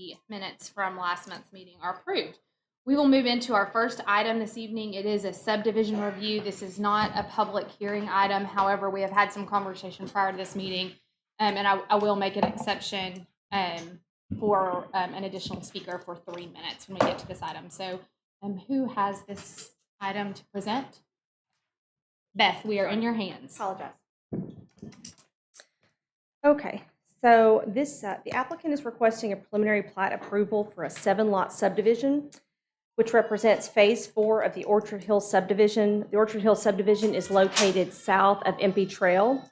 the minutes from last month's meeting are approved. We will move into our first item this evening. It is a subdivision review. This is not a public hearing item. However, we have had some conversation prior to this meeting, and I will make an exception for an additional speaker for 3 minutes when we get to this item. So who has this item to present? Beth, we are in your hands. Apologize. Okay, so this the applicant is requesting a preliminary plat approval for a 7-lot subdivision, which represents Phase 4 of the Orchard Hill subdivision. The Orchard Hill subdivision is located south of MP Trail.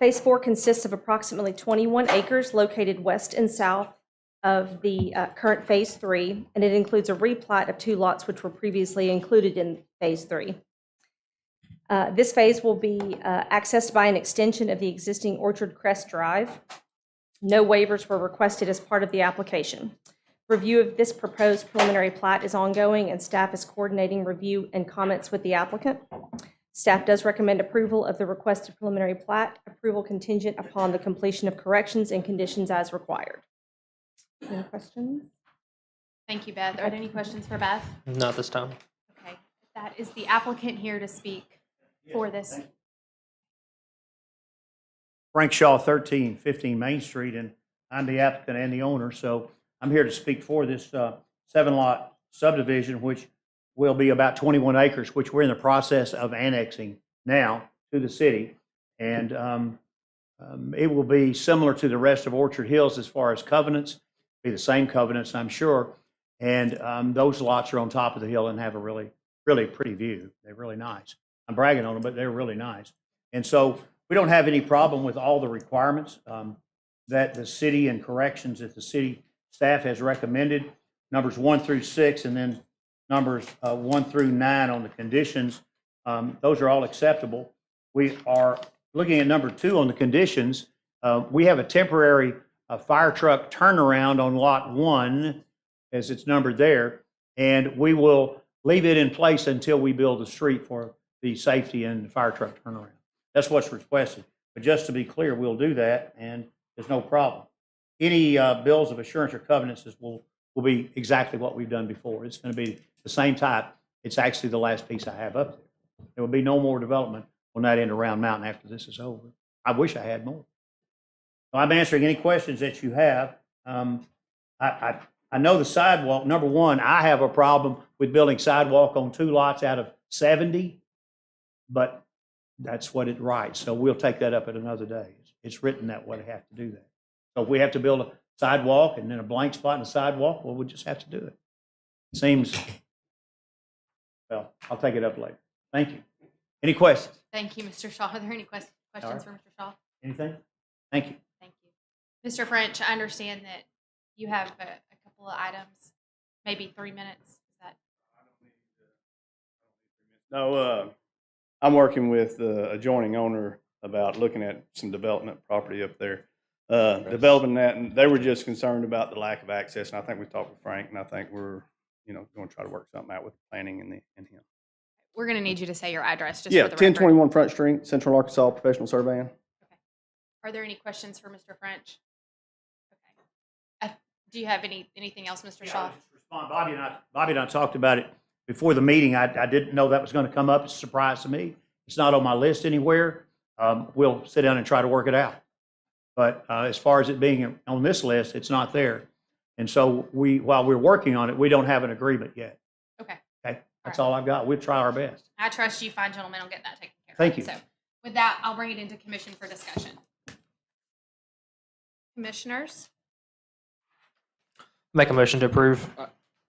Phase 4 consists of approximately 21 acres located west and south of the current Phase 3, and it includes a replat of 2 lots which were previously included in Phase 3. This phase will be accessed by an extension of the existing Orchard Crest Drive. No waivers were requested as part of the application. Review of this proposed preliminary plat is ongoing, and staff is coordinating review and comments with the applicant. Staff does recommend approval of the requested preliminary plat, approval contingent upon the completion of corrections and conditions as required. Any questions? Thank you, Beth. Are there any questions for Beth? Not this time. Okay, that is the applicant here to speak for this. Frank Shaw, 1315 Main Street, and I'm the applicant and the owner, so I'm here to speak for this 7-lot subdivision, which will be about 21 acres, which we're in the process of annexing now to the city. And it will be similar to the rest of Orchard Hills as far as covenants, be the same covenants, I'm sure. And those lots are on top of the hill and have a really, really pretty view. They're really nice. I'm bragging on them, but they're really nice. And so we don't have any problem with all the requirements that the city and corrections that the city staff has recommended, numbers 1 through 6, and then numbers 1 through 9 on the conditions. Those are all acceptable. We are looking at number 2 on the conditions. We have a temporary fire truck turnaround on lot 1, as it's numbered there, and we will leave it in place until we build the street for the safety and the fire truck turnaround. That's what's requested. But just to be clear, we'll do that, and there's no problem. Any bills of assurance or covenants will be exactly what we've done before. It's going to be the same type. It's actually the last piece I have up there. There will be no more development on that end of Round Mountain after this is over. I wish I had more. So I'm answering any questions that you have. I know the sidewalk. Number one, I have a problem with building sidewalk on 2 lots out of 70, but that's what it writes. So we'll take that up at another day. It's written that way. They have to do that. So if we have to build a sidewalk and then a blank spot in the sidewalk, well, we'll just have to do it. It seems, well, I'll take it up later. Thank you. Any questions? Thank you, Mr. Shaw. Are there any questions right. for Mr. Shaw? Anything? Thank you. Thank you. Mr. French, I understand that you have a couple of items, maybe 3 minutes. Is that? No, I'm working with the adjoining owner about looking at some development property up there. Developing that, and they were just concerned about the lack of access. And I think we talked with Frank, and I think we're, going to try to work something out with the planning and him. We're going to need you to say your address just Yeah, for the record. 1021 Front Street, Central Arkansas Professional Surveying. Okay. Are there any questions for Mr. French? Okay. Do you have anything else, Mr. Shaw? Just respond. Bobby and I talked about it before the meeting. I didn't know that was going to come up. It's a surprise to me. It's not on my list anywhere. We'll sit down and try to work it out. But as far as it being on this list, it's not there. And so while we're working on it, we don't have an agreement yet. Okay. Okay. That's all I've got. We'll try our best. I trust you fine gentlemen will get that taken care of. Thank you. So with that, I'll bring it into commission for discussion. Commissioners? Make a motion to approve.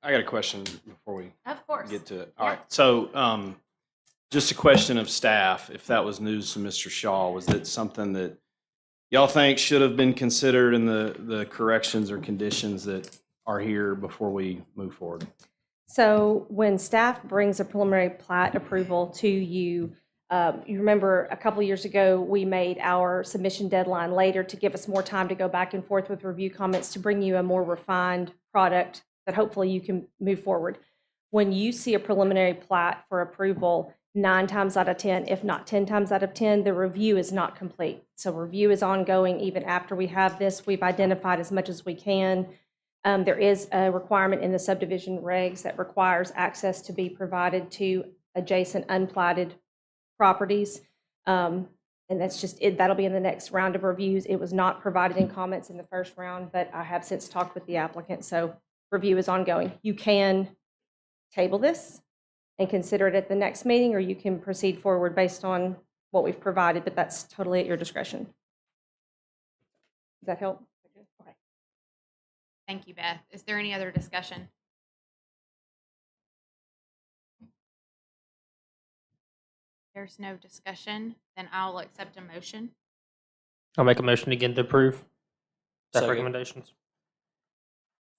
I got a question before we Of course. get to it. Yeah. All right. So just a question of staff, if that was news to Mr. Shaw, was that something that y'all think should have been considered in the corrections or conditions that are here before we move forward? So when staff brings a preliminary plat approval to you, you remember a couple of years ago, we made our submission deadline later to give us more time to go back and forth with review comments to bring you a more refined product that hopefully you can move forward. When you see a preliminary plat for approval, 9 times out of 10, if not 10 times out of 10, the review is not complete. So review is ongoing even after we have this. We've identified as much as we can. There is a requirement in the subdivision regs that requires access to be provided to adjacent unplatted properties. And that's just it. That'll be in the next round of reviews. It was not provided in comments in the first round, but I have since talked with the applicant, so review is ongoing. You can table this and consider it at the next meeting, or you can proceed forward based on what we've provided, but that's totally at your discretion. Does that help? Okay. Thank you, Beth. Is there any other discussion? There's no discussion, then I'll accept a motion. I'll make a motion again to approve staff Second. recommendations.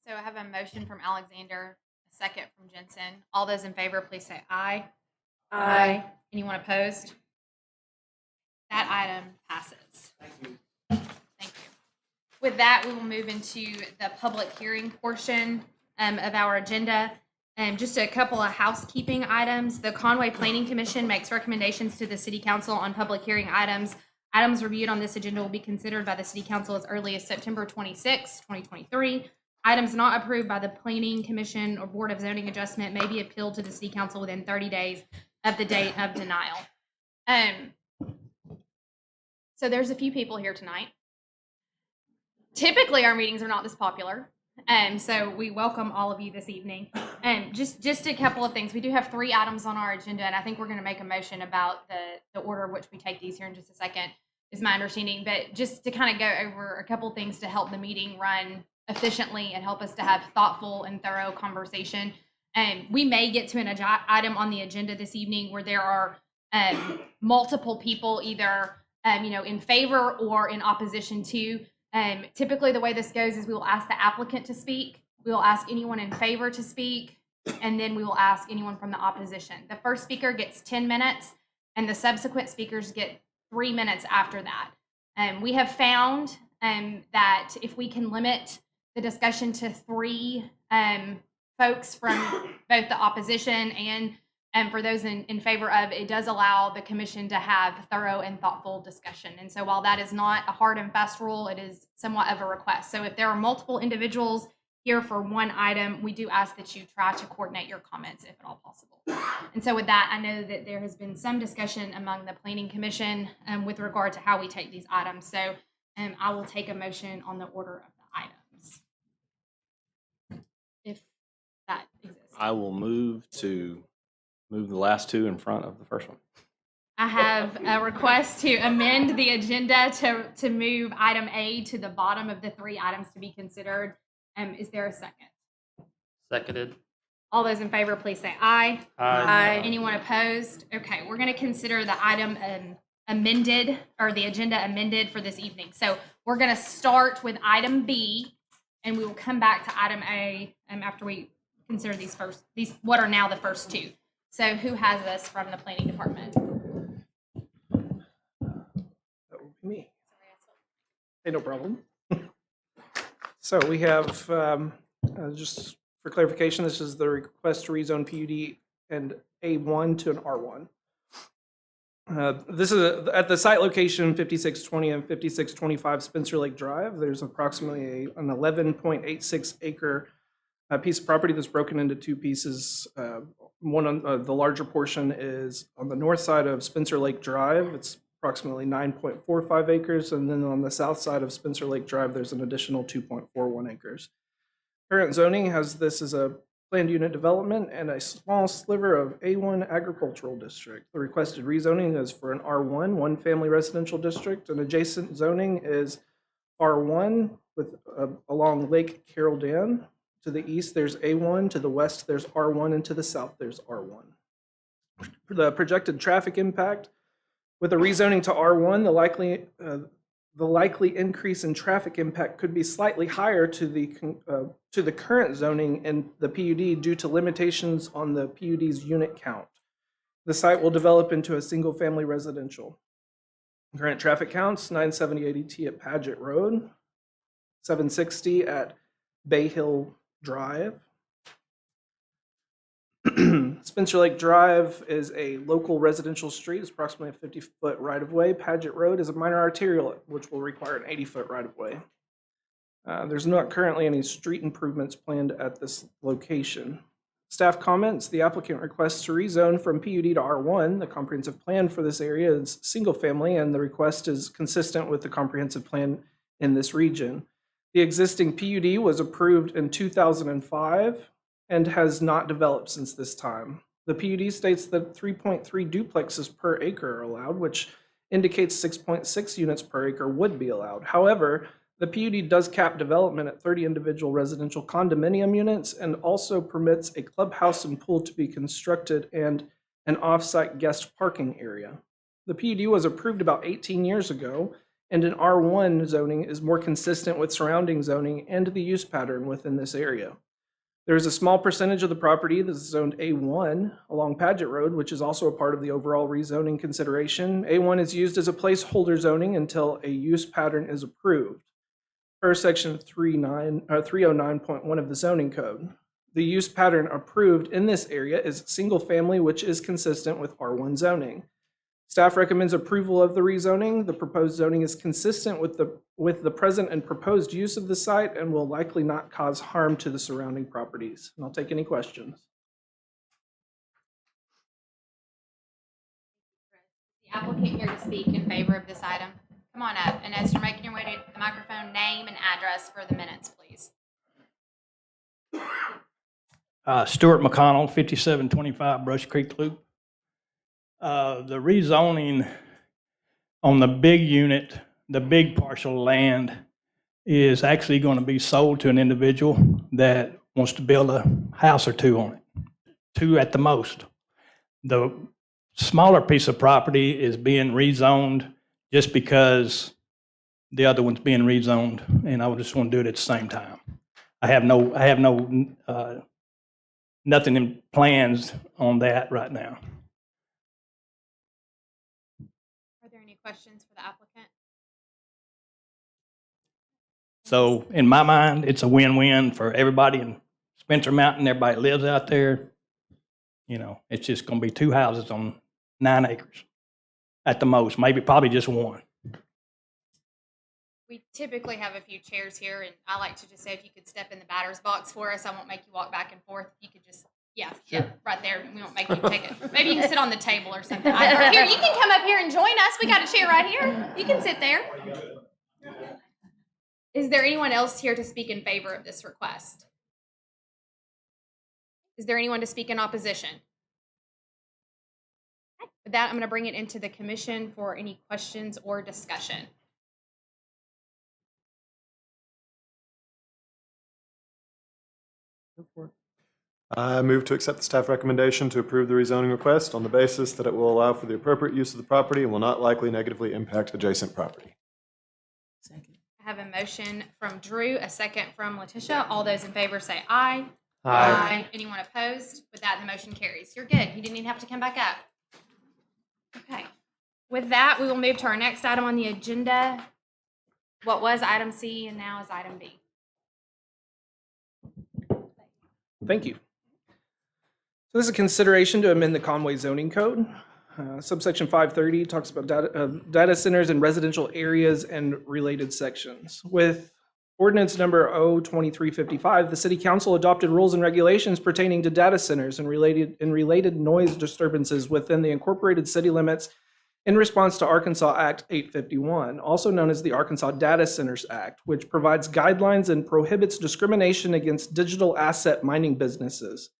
So I have a motion from Alexander, a second from Jensen. All those in favor, please say aye. Aye. Anyone opposed? That item passes. Thank you. Thank you. With that, we will move into the public hearing portion of our agenda. Just a couple of housekeeping items. The Conway Planning Commission makes recommendations to the City Council on public hearing items. Items reviewed on this agenda will be considered by the City Council as early as September 26, 2023. Items not approved by the Planning Commission or Board of Zoning Adjustment may be appealed to the City Council within 30 days of the date of denial. So there's a few people here tonight. Typically, our meetings are not this popular. So we welcome all of you this evening. Just a couple of things. We do have 3 items on our agenda, and I think we're going to make a motion about the order of which we take these here in just a second, is my understanding. But just to kind of go over a couple things to help the meeting run efficiently and help us to have thoughtful and thorough conversation. We may get to an item on the agenda this evening where there are multiple people either in favor or in opposition to. Typically, the way this goes is we will ask the applicant to speak, we will ask anyone in favor to speak, and then we will ask anyone from the opposition. The first speaker gets 10 minutes, and the subsequent speakers get 3 minutes after that. We have found that if we can limit the discussion to 3 folks from both the opposition and for those in favor of, it does allow the commission to have thorough and thoughtful discussion. And so while that is not a hard and fast rule, it is somewhat of a request. So if there are multiple individuals here for one item, we do ask that you try to coordinate your comments if at all possible. And so with that, I know that there has been some discussion among the Planning Commission with regard to how we take these items. So I will take a motion on the order of the items, if that exists. I will move the last 2 in front of the first one. I have a request to amend the agenda to move item A to the bottom of the 3 items to be considered. Is there a second? Seconded. All those in favor, please say aye. Aye. Anyone opposed? Okay, we're going to consider the item amended, or the agenda amended for this evening. So we're going to start with item B, and we will come back to item A after we consider these what are now the first 2. So who has this from the planning department? That would be me. Hey, no problem. So we have, just for clarification, this is the request to rezone PUD and A1 to an R1. This is at the site location 5620 and 5625 Spencer Lake Drive. There's approximately an 11.86 acre piece of property that's broken into 2 pieces. One on the larger portion is on the north side of Spencer Lake Drive. It's approximately 9.45 acres. And then on the south side of Spencer Lake Drive, there's an additional 2.41 acres. Current zoning has this as a planned unit development and a small sliver of A1 agricultural district. The requested rezoning is for an R1, 1 family residential district, and adjacent zoning is R1 with along Lake Carroll Dam. To the east, there's A1. To the west, there's R1. And to the south, there's R1. The projected traffic impact with a rezoning to R1, the likely increase in traffic impact could be slightly higher to the current zoning in the PUD due to limitations on the PUD's unit count. The site will develop into a single-family residential. Current traffic counts: 970 ADT at Paget Road, 760 at Bay Hill Drive, Spencer Lake Drive is a local residential street. It's approximately a 50-foot right-of-way. Paget Road is a minor arterial, which will require an 80-foot right-of-way. There's not currently any street improvements planned at this location. Staff comments, the applicant requests to rezone from PUD to R1. The comprehensive plan for this area is single family, and the request is consistent with the comprehensive plan in this region. The existing PUD was approved in 2005 and has not developed since this time. The PUD states that 3.3 duplexes per acre are allowed, which indicates 6.6 units per acre would be allowed. However, the PUD does cap development at 30 individual residential condominium units and also permits a clubhouse and pool to be constructed and an off-site guest parking area. The PUD was approved about 18 years ago, and an R1 zoning is more consistent with surrounding zoning and the use pattern within this area. There is a small percentage of the property that is zoned A1 along Paget Road, which is also a part of the overall rezoning consideration. A1 is used as a placeholder zoning until a use pattern is approved, per section 309.1 of the zoning code. The use pattern approved in this area is single family, which is consistent with R1 zoning. Staff recommends approval of the rezoning. The proposed zoning is consistent with the present and proposed use of the site and will likely not cause harm to the surrounding properties. And I'll take any questions. The applicant here to speak in favor of this item. Come on up, and as you're making your way to the microphone, name and address for the minutes, please. Stuart McConnell, 5725 Brush Creek Loop. The rezoning on the big unit, the big parcel of land, is actually going to be sold to an individual that wants to build a house or two on it, two at the most. The smaller piece of property is being rezoned just because the other one's being rezoned, and I just want to do it at the same time. I have nothing in plans on that right now. Are there any questions for the applicant? So in my mind, it's a win-win for everybody in Spencer Mountain. Everybody that lives out there. You know, it's just going to be two houses on 9 acres at the most, probably just one. We typically have a few chairs here, and I like to just say if you could step in the batter's box for us, I won't make you walk back and forth. If you could just, yeah, right there. We won't make you take it. Maybe you can sit on the table or something. Here, you can come up here and join us. We got a chair right here. You can sit there. Is there anyone else here to speak in favor of this request? Is there anyone to speak in opposition? With that, I'm going to bring it into the commission for any questions or discussion. I move to accept the staff recommendation to approve the rezoning request on the basis that it will allow for the appropriate use of the property and will not likely negatively impact adjacent property. Second. I have a motion from Drew, a second from Letitia. All those in favor say aye. Aye. Anyone opposed? With that, the motion carries. You're good. You didn't even have to come back up. Okay. With that, we will move to our next item on the agenda. What was item C and now is item B. Thank you. So this is a consideration to amend the Conway zoning code. Subsection 530 talks about data centers in residential areas and related sections. With ordinance number 02355, the City Council adopted rules and regulations pertaining to data centers and related noise disturbances within the incorporated city limits in response to Arkansas Act 851, also known as the Arkansas Data Centers Act, which provides guidelines and prohibits discrimination against digital asset mining businesses.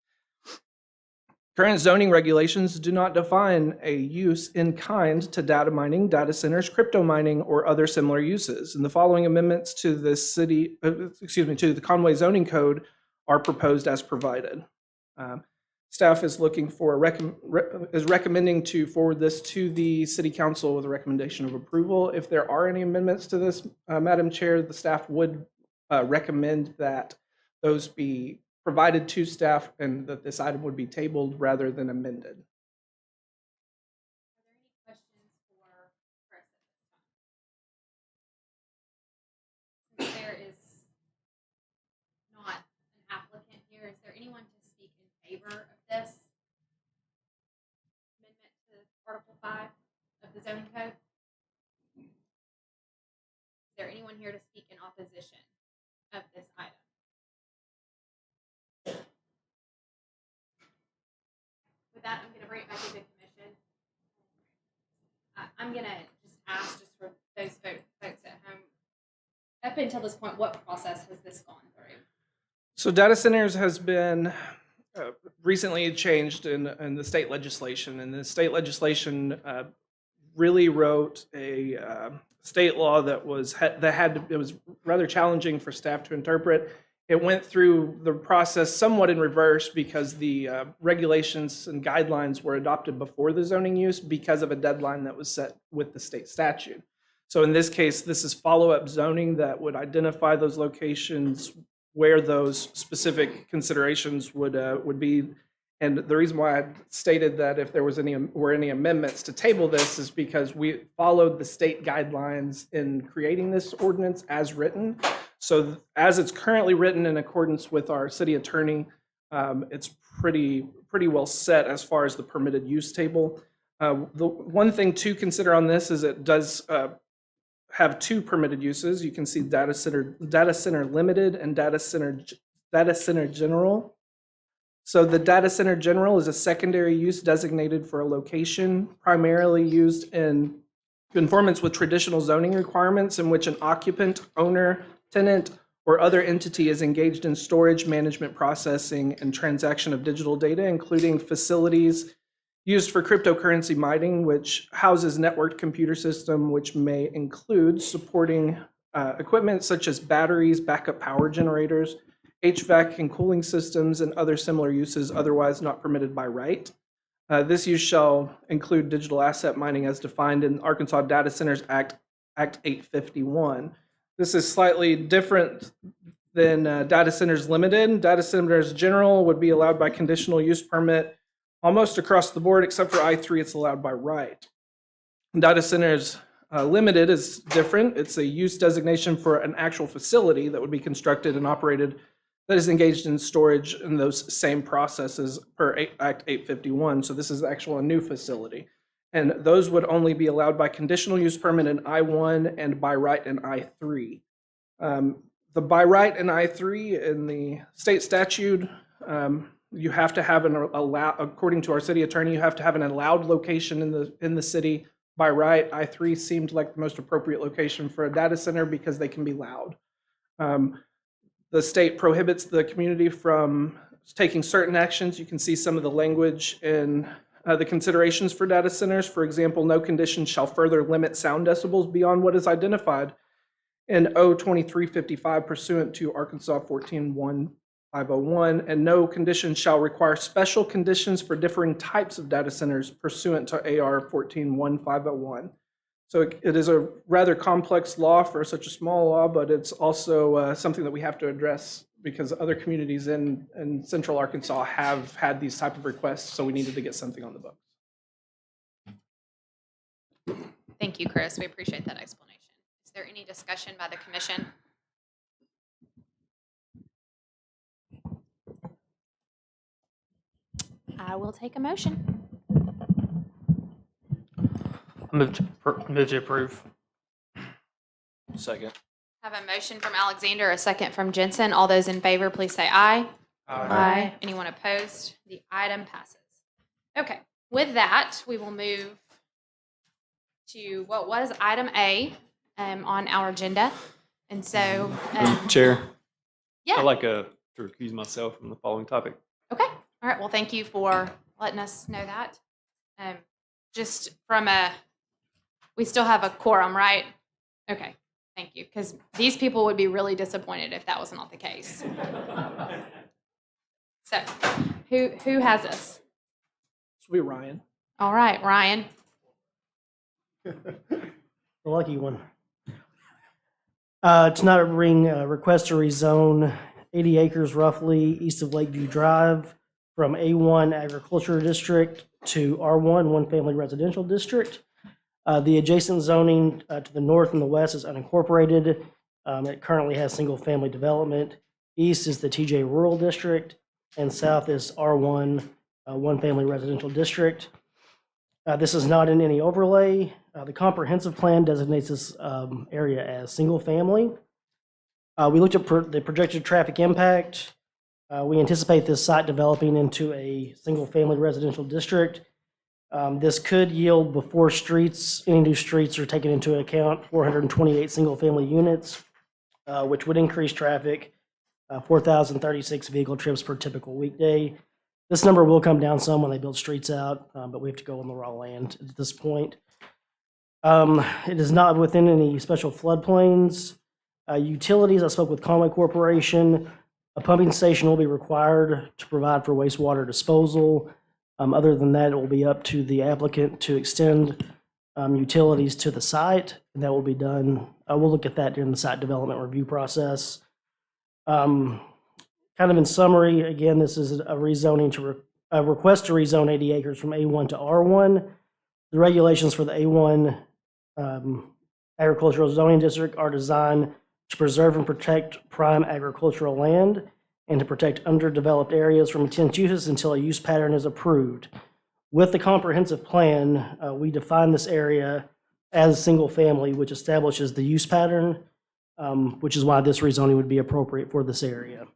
Current zoning regulations do not define a use in kind to data mining, data centers, crypto mining, or other similar uses. And the following amendments to the to the Conway zoning code are proposed as provided. Staff is looking for recommending to forward this to the City Council with a recommendation of approval. If there are any amendments to this, Madam Chair, the staff would recommend that those be provided to staff and that this item would be tabled rather than amended. Are there any questions for Chris at this time? Since there is not an applicant here, is there anyone to speak in favor of this? Article 5 of the zoning code? Is there anyone here to speak in opposition of this item? With that, I'm going to bring it back to the commission. I'm going to just ask, just for those folks at home, up until this point, what process has this gone through? So data centers has been recently changed in the state legislation, and the state legislation really wrote a state law that it was rather challenging for staff to interpret. It went through the process somewhat in reverse because the regulations and guidelines were adopted before the zoning use because of a deadline that was set with the state statute. So in this case, this is follow-up zoning that would identify those locations where those specific considerations would be. And the reason why I stated that if there was any amendments to table this is because we followed the state guidelines in creating this ordinance as written. So as it's currently written in accordance with our city attorney, it's pretty well set as far as the permitted use table. The one thing to consider on this is it does have two permitted uses. You can see data center limited and data center general. So the data center general is a secondary use designated for a location primarily used in conformance with traditional zoning requirements in which an occupant, owner, tenant, or other entity is engaged in storage, management, processing, and transaction of digital data, including facilities used for cryptocurrency mining, which houses networked computer system, which may include supporting equipment such as batteries, backup power generators, HVAC and cooling systems, and other similar uses otherwise not permitted by right. This use shall include digital asset mining as defined in Arkansas Data Centers Act 851. This is slightly different than data centers limited. Data centers general would be allowed by conditional use permit almost across the board, except for I3, it's allowed by right. Data centers limited is different. It's a use designation for an actual facility that would be constructed and operated that is engaged in storage in those same processes per Act 851. So this is actually a new facility. And those would only be allowed by conditional use permit in I1 and by right in I3. The by right in I3 in the state statute, you have to have according to our city attorney, you have to have an allowed location in the city. By right, I3 seemed like the most appropriate location for a data center because they can be loud. The state prohibits the community from taking certain actions. You can see some of the language in the considerations for data centers. For example, no condition shall further limit sound decibels beyond what is identified in O2355 pursuant to Arkansas 14.1.501, and no condition shall require special conditions for differing types of data centers pursuant to AR 14.1.501. So it is a rather complex law for such a small law, but it's also something that we have to address because other communities in central Arkansas have had these type of requests, so we needed to get something on the books. Thank you, Chris. We appreciate that explanation. Is there any discussion by the commission? I will take a motion. Move to approve. Second. Have a motion from Alexander, a second from Jensen. All those in favor, please say aye. Aye. Anyone opposed? The item passes. Okay, with that, we will move to what was item A on our agenda. And so, Chair, yeah. I'd like to recuse myself from the following topic. Okay. All right. Well, thank you for letting us know that. Just from we still have a quorum, right? Okay. Thank you. Because these people would be really disappointed if that was not the case. So, who has us? This will be Ryan. All right, Ryan. The lucky one. Tonight we bring a request to rezone 80 acres roughly east of Lakeview Drive from A1 Agriculture District to R1 One Family Residential District. The adjacent zoning to the north and the west is unincorporated. It currently has single family development. East is the TJ Rural District and south is R1 One Family Residential District. This is not in any overlay. The comprehensive plan designates this area as single family. We looked at the projected traffic impact. We anticipate this site developing into a single family residential district. This could yield before streets, any new streets are taken into account, 428 single family units, which would increase traffic, 4,036 vehicle trips per typical weekday. This number will come down some when they build streets out, but we have to go on the raw land at this point. It is not within any special floodplains. Utilities, I spoke with Conway Corporation. A pumping station will be required to provide for wastewater disposal. Other than that, it will be up to the applicant to extend utilities to the site, and that will be done. We'll look at that during the site development review process. Kind of in summary, again, this is a rezoning a request to rezone 80 acres from A1 to R1. The regulations for the A1 agricultural zoning district are designed to preserve and protect prime agricultural land and to protect underdeveloped areas from intense uses until a use pattern is approved. With the comprehensive plan, we define this area as single family, which establishes the use pattern, which is why this rezoning would be appropriate for this area.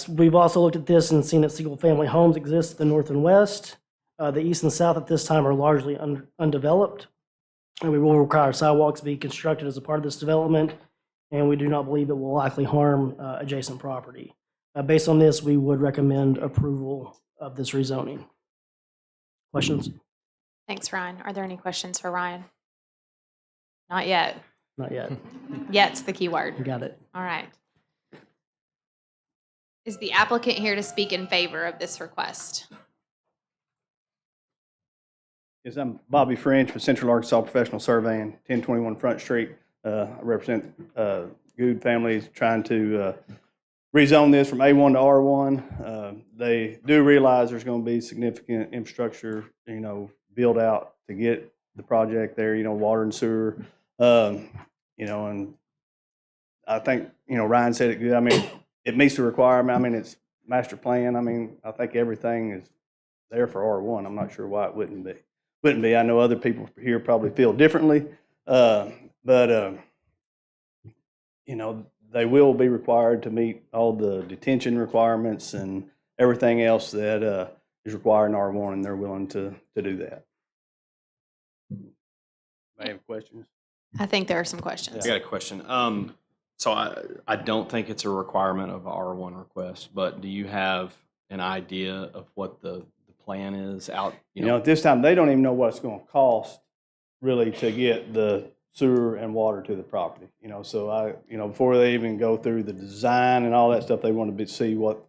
We've also looked at this and seen that single-family homes exist to the north and west. The east and south at this time are largely undeveloped. And we will require sidewalks to be constructed as a part of this development, and we do not believe it will likely harm adjacent property. Based on this, we would recommend approval of this rezoning. Questions? Thanks, Ryan. Are there any questions for Ryan? Not yet. Not yet. Yet's the key word. You got it. All right. Is the applicant here to speak in favor of this request? Yes, I'm Bobby French with Central Arkansas Professional Surveying, 1021 Front Street. I represent Good families trying to rezone this from A1 to R1. They do realize there's going to be significant infrastructure, build out to get the project there, water and sewer, and I think, Ryan said it good. I mean, it meets the requirement. I mean, it's master plan. I mean, I think everything is there for R1. I'm not sure why it wouldn't be. I know other people here probably feel differently, but they will be required to meet all the detention requirements and everything else that is required in R1, and they're willing to do that. I have questions. I think there are some questions. I got a question. So I don't think it's a requirement of R1 request, but do you have an idea of what the plan is out? At this time, they don't even know what it's going to cost really to get the sewer and water to the property. So before they even go through the design and all that stuff, they want to see what,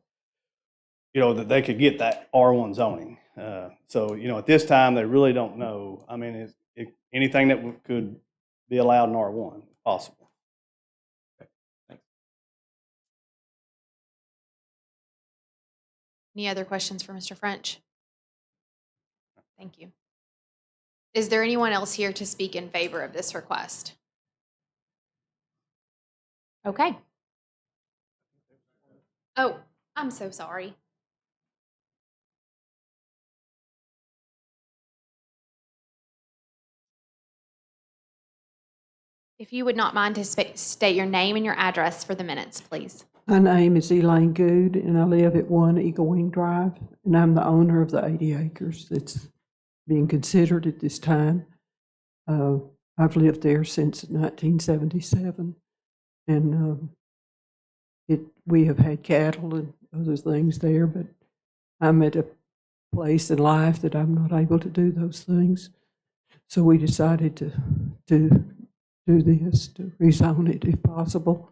that they could get that R1 zoning. So at this time, they really don't know. I mean, anything that could be allowed in R1 possible. Any other questions for Mr. French? Thank you. Is there anyone else here to speak in favor of this request? Okay. Oh, I'm so sorry. If you would not mind to state your name and your address for the minutes, please. My name is Elaine Good, and I live at 1 Eagle Wing Drive, and I'm the owner of the 80 acres that's being considered at this time. I've lived there since 1977, and we have had cattle and other things there, but I'm at a place in life that I'm not able to do those things. So we decided to do this, to rezone it if possible,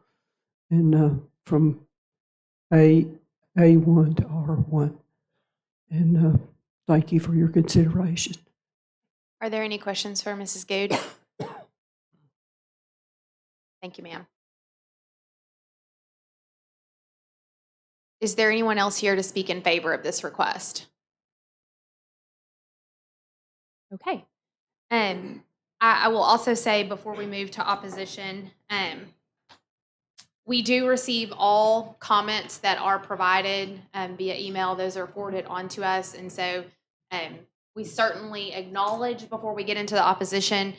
and from A1 to R1. And thank you for your consideration. Are there any questions for Mrs. Good? Thank you, ma'am. Is there anyone else here to speak in favor of this request? Okay. I will also say before we move to opposition, we do receive all comments that are provided via email. Those are forwarded on to us. And so we certainly acknowledge before we get into the opposition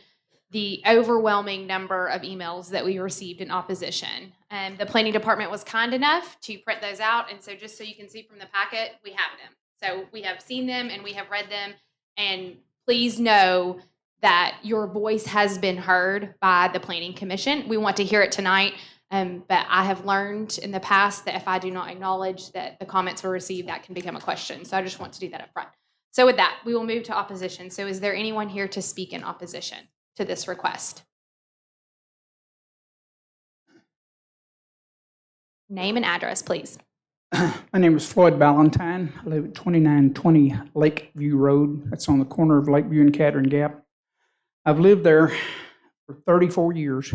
the overwhelming number of emails that we received in opposition. The planning department was kind enough to print those out, and so just so you can see from the packet, we have them. So we have seen them and we have read them, and please know that your voice has been heard by the Planning Commission. We want to hear it tonight, but I have learned in the past that if I do not acknowledge that the comments were received, that can become a question. So I just want to do that up front. So with that, we will move to opposition. So is there anyone here to speak in opposition to this request? Name and address, please. My name is Floyd Ballantyne. I live at 2920 Lakeview Road. That's on the corner of Lakeview and Cadron Gap. I've lived there for 34 years.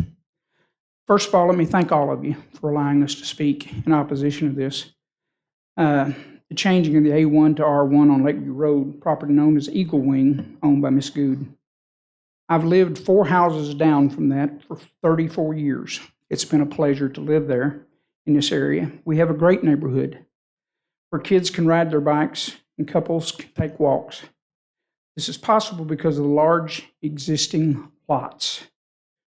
First of all, let me thank all of you for allowing us to speak in opposition to this. The changing of the A1 to R1 on Lakeview Road, property known as Eagle Wing, owned by Ms. Good. I've lived 4 houses down from that for 34 years. It's been a pleasure to live there in this area. We have a great neighborhood where kids can ride their bikes and couples can take walks. This is possible because of the large existing lots.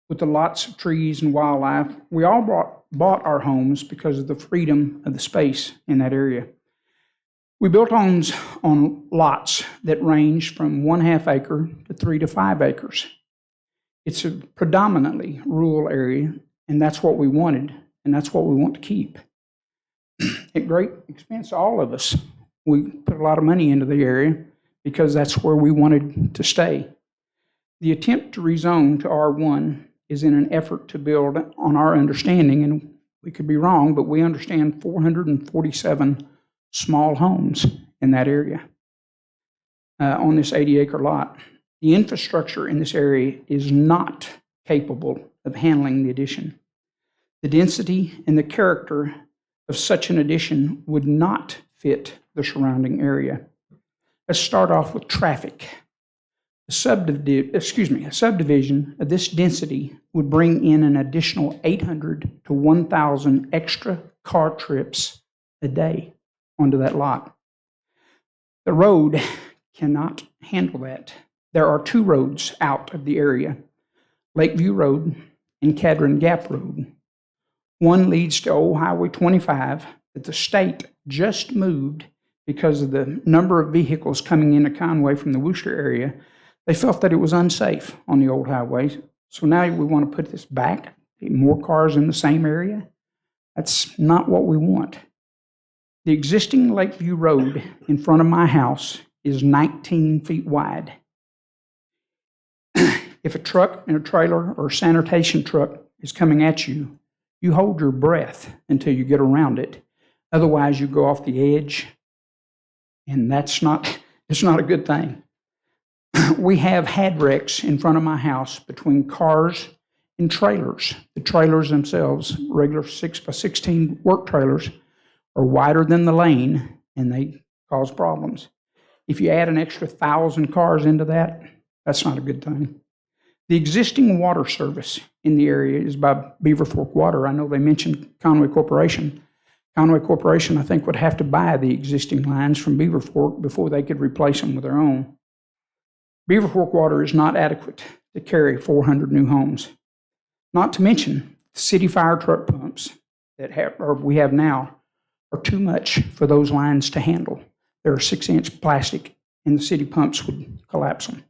With the lots of trees and wildlife, we all bought our homes because of the freedom of the space in that area. We built homes on lots that range from 1/2 acre to 3 to 5 acres. It's a predominantly rural area, and that's what we wanted, and that's what we want to keep. At great expense to all of us, we put a lot of money into the area because that's where we wanted to stay. The attempt to rezone to R1 is in an effort to build on our understanding, and we could be wrong, but we understand 447 small homes in that area on this 80-acre lot. The infrastructure in this area is not capable of handling the addition. The density and the character of such an addition would not fit the surrounding area. Let's start off with traffic. A subdivision of this density would bring in an additional 800 to 1,000 extra car trips a day onto that lot. The road cannot handle that. There are 2 roads out of the area, Lakeview Road and Cadron Gap Road. One leads to Old Highway 25 that the state just moved because of the number of vehicles coming into Conway from the Worcester area. They felt that it was unsafe on the old highway. So now we want to put this back, more cars in the same area. That's not what we want. The existing Lakeview Road in front of my house is 19 feet wide. If a truck and a trailer or a sanitation truck is coming at you, you hold your breath until you get around it. Otherwise, you go off the edge, and it's not a good thing. We have had wrecks in front of my house between cars and trailers. The trailers themselves, regular 6x16 work trailers, are wider than the lane, and they cause problems. If you add an extra 1,000 cars into that, that's not a good thing. The existing water service in the area is by Beaver Fork Water. I know they mentioned Conway Corporation. Conway Corporation, I think, would have to buy the existing lines from Beaver Fork before they could replace them with their own. Beaver Fork Water is not adequate to carry 400 new homes. Not to mention, city fire truck pumps that we have now are too much for those lines to handle. They're 6-inch plastic, and the city pumps would collapse them.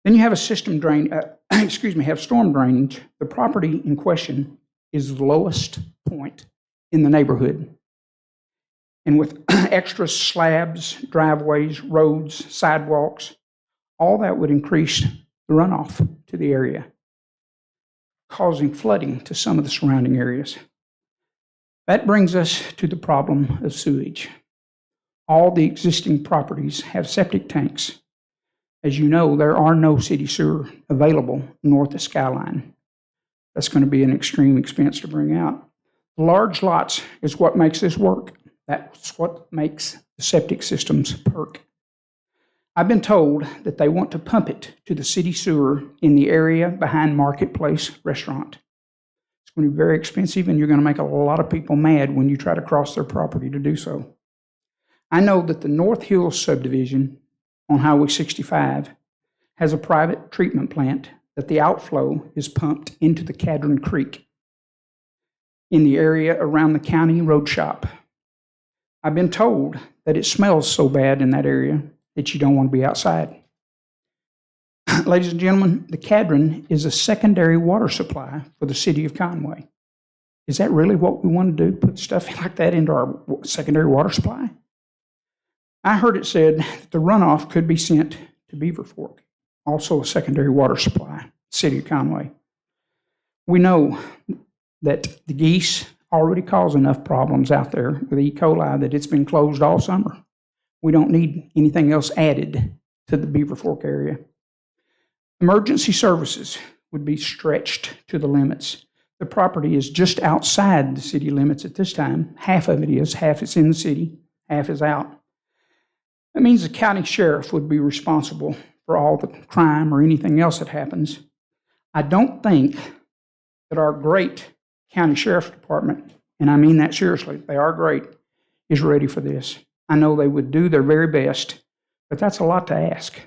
Then you have storm drainage. The property in question is the lowest point in the neighborhood. And with extra slabs, driveways, roads, sidewalks, all that would increase the runoff to the area, causing flooding to some of the surrounding areas. That brings us to the problem of sewage. All the existing properties have septic tanks. As you know, there are no city sewer available north of Skyline. That's going to be an extreme expense to bring out. Large lots is what makes this work. That's what makes the septic systems perk. I've been told that they want to pump it to the city sewer in the area behind Marketplace Restaurant. It's going to be very expensive, and you're going to make a lot of people mad when you try to cross their property to do so. I know that the North Hills subdivision on Highway 65 has a private treatment plant that the outflow is pumped into the Cadron Creek in the area around the county road shop. I've been told that it smells so bad in that area that you don't want to be outside. Ladies and gentlemen, the Cadron is a secondary water supply for the city of Conway. Is that really what we want to do, put stuff like that into our secondary water supply? I heard it said that the runoff could be sent to Beaver Fork, also a secondary water supply, city of Conway. We know that the geese already cause enough problems out there with E. coli that it's been closed all summer. We don't need anything else added to the Beaver Fork area. Emergency services would be stretched to the limits. The property is just outside the city limits at this time. Half of it is, half is in the city, half is out. That means the county sheriff would be responsible for all the crime or anything else that happens. I don't think that our great county sheriff's department, and I mean that seriously, they are great, is ready for this. I know they would do their very best, but that's a lot to ask.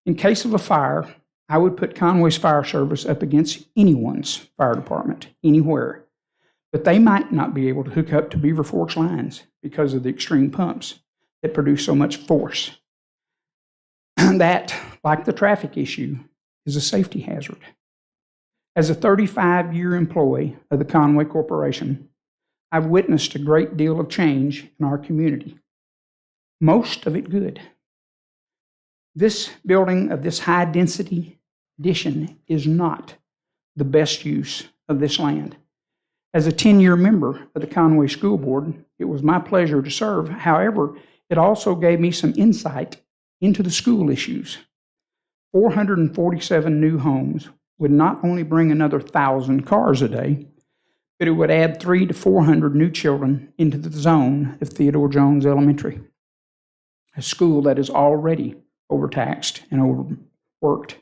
In case of a fire, I would put Conway's fire service up against anyone's fire department, anywhere. But they might not be able to hook up to Beaver Fork's lines because of the extreme pumps that produce so much force. And that, like the traffic issue, is a safety hazard. As a 35-year employee of the Conway Corporation, I've witnessed a great deal of change in our community, most of it good. This building of this high-density addition is not the best use of this land. As a 10-year member of the Conway School Board, it was my pleasure to serve. However, it also gave me some insight into the school issues. 447 new homes would not only bring another 1,000 cars a day, but it would add 300 to 400 new children into the zone of Theodore Jones Elementary, a school that is already overtaxed and overworked.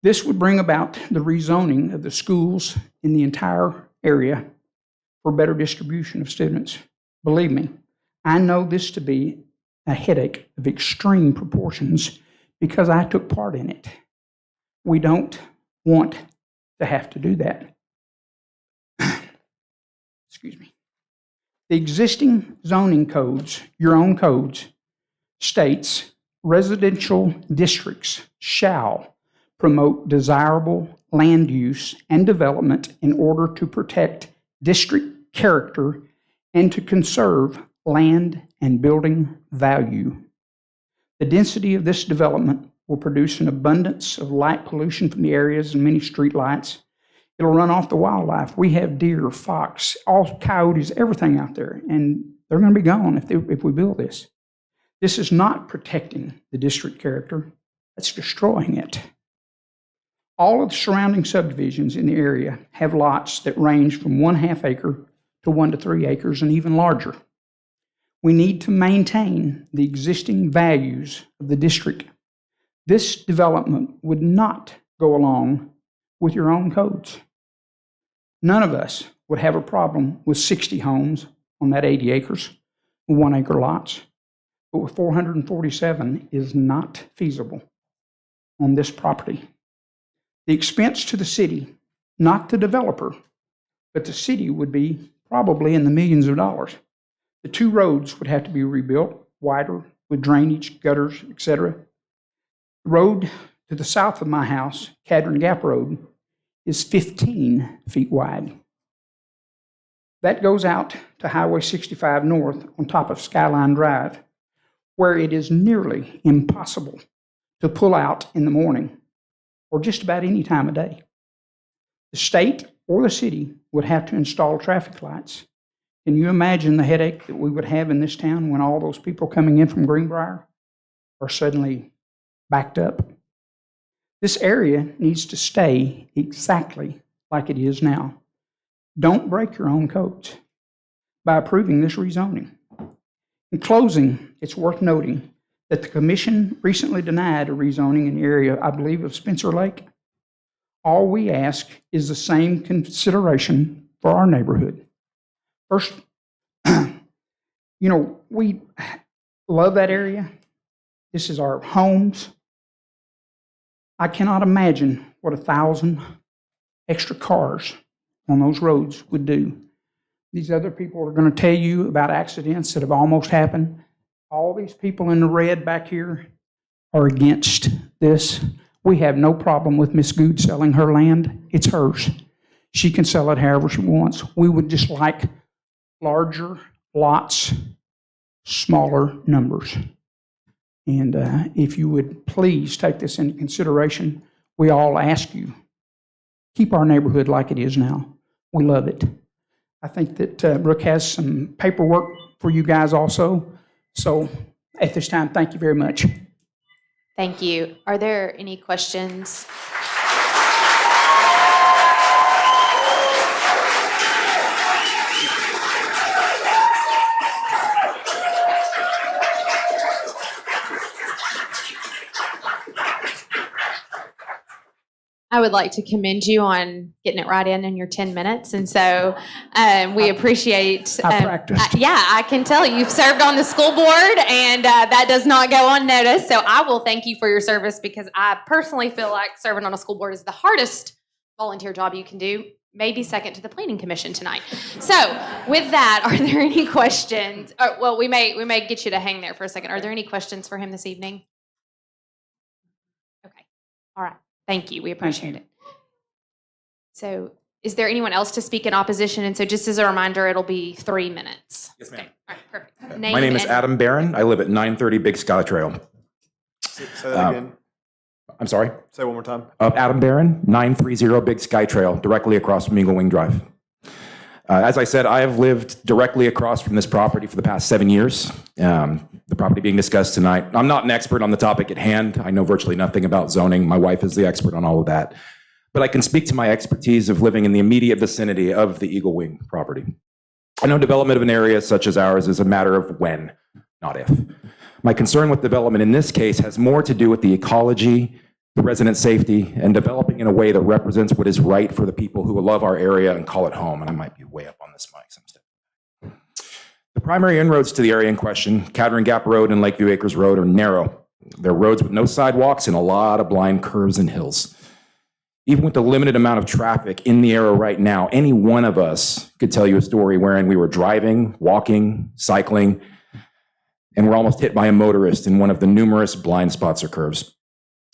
This would bring about the rezoning of the schools in the entire area for better distribution of students. Believe me, I know this to be a headache of extreme proportions because I took part in it. We don't want to have to do that. Excuse me. The existing zoning codes, your own codes, states residential districts shall promote desirable land use and development in order to protect district character and to conserve land and building value. The density of this development will produce an abundance of light pollution from the areas and many street lights. It'll run off the wildlife. We have deer, fox, all coyotes, everything out there, and they're going to be gone if we build this. This is not protecting the district character, that's destroying it. All of the surrounding subdivisions in the area have lots that range from 1/2 acre to 1 to 3 acres and even larger. We need to maintain the existing values of the district. This development would not go along with your own codes. None of us would have a problem with 60 homes on that 80 acres, 1 acre lots. But with 447 is not feasible on this property. The expense to the city, not the developer, but the city would be probably in the millions of dollars. The 2 roads would have to be rebuilt, wider, with drainage, gutters, etc. The road to the south of my house, Cadron Gap Road, is 15 feet wide. That goes out to Highway 65 North on top of Skyline Drive, where it is nearly impossible to pull out in the morning or just about any time of day. The state or the city would have to install traffic lights. Can you imagine the headache that we would have in this town when all those people coming in from Greenbrier are suddenly backed up? This area needs to stay exactly like it is now. Don't break your own codes by approving this rezoning. In closing, it's worth noting that the commission recently denied a rezoning in the area, I believe, of Spencer Lake. All we ask is the same consideration for our neighborhood. First, we love that area. This is our homes. I cannot imagine what 1,000 extra cars on those roads would do. These other people are going to tell you about accidents that have almost happened. All these people in the red back here are against this. We have no problem with Miss Good selling her land. It's hers. She can sell it however she wants. We would just like larger lots, smaller numbers. And if you would please take this into consideration, we all ask you, keep our neighborhood like it is now. We love it. I think that Brooke has some paperwork for you guys also. So at this time, thank you very much. Thank you. Are there any questions? I would like to commend you on getting it right in your 10 minutes. And so we appreciate. I practiced. Yeah, I can tell you've served on the school board, and that does not go unnoticed. So I will thank you for your service, because I personally feel like serving on a school board is the hardest volunteer job you can do, maybe second to the planning commission tonight. So with that, are there any questions? Well, we may get you to hang there for a second. Are there any questions for him this evening? Okay. All right. Thank you. We appreciate it. So is there anyone else to speak in opposition? And so just as a reminder, it'll be 3 minutes. Yes, ma'am. Okay. All right, perfect. My name is Adam Barron. I live at 930 Big Sky Trail. Say that again. I'm sorry? Say it one more time. Adam Barron, 930 Big Sky Trail, directly across from Eagle Wing Drive. As I said, I have lived directly across from this property for the past 7 years. The property being discussed tonight. I'm not an expert on the topic at hand. I know virtually nothing about zoning. My wife is the expert on all of that. But I can speak to my expertise of living in the immediate vicinity of the Eagle Wing property. I know development of an area such as ours is a matter of when, not if. My concern with development in this case has more to do with the ecology, the resident safety, and developing in a way that represents what is right for the people who love our area and call it home. And I might be way up on this mic. So the primary inroads to the area in question, Cadron Gap Road and Lakeview Acres Road, are narrow. They're roads with no sidewalks and a lot of blind curves and hills. Even with the limited amount of traffic in the area right now, any one of us could tell you a story wherein we were driving, walking, cycling, and were almost hit by a motorist in one of the numerous blind spots or curves.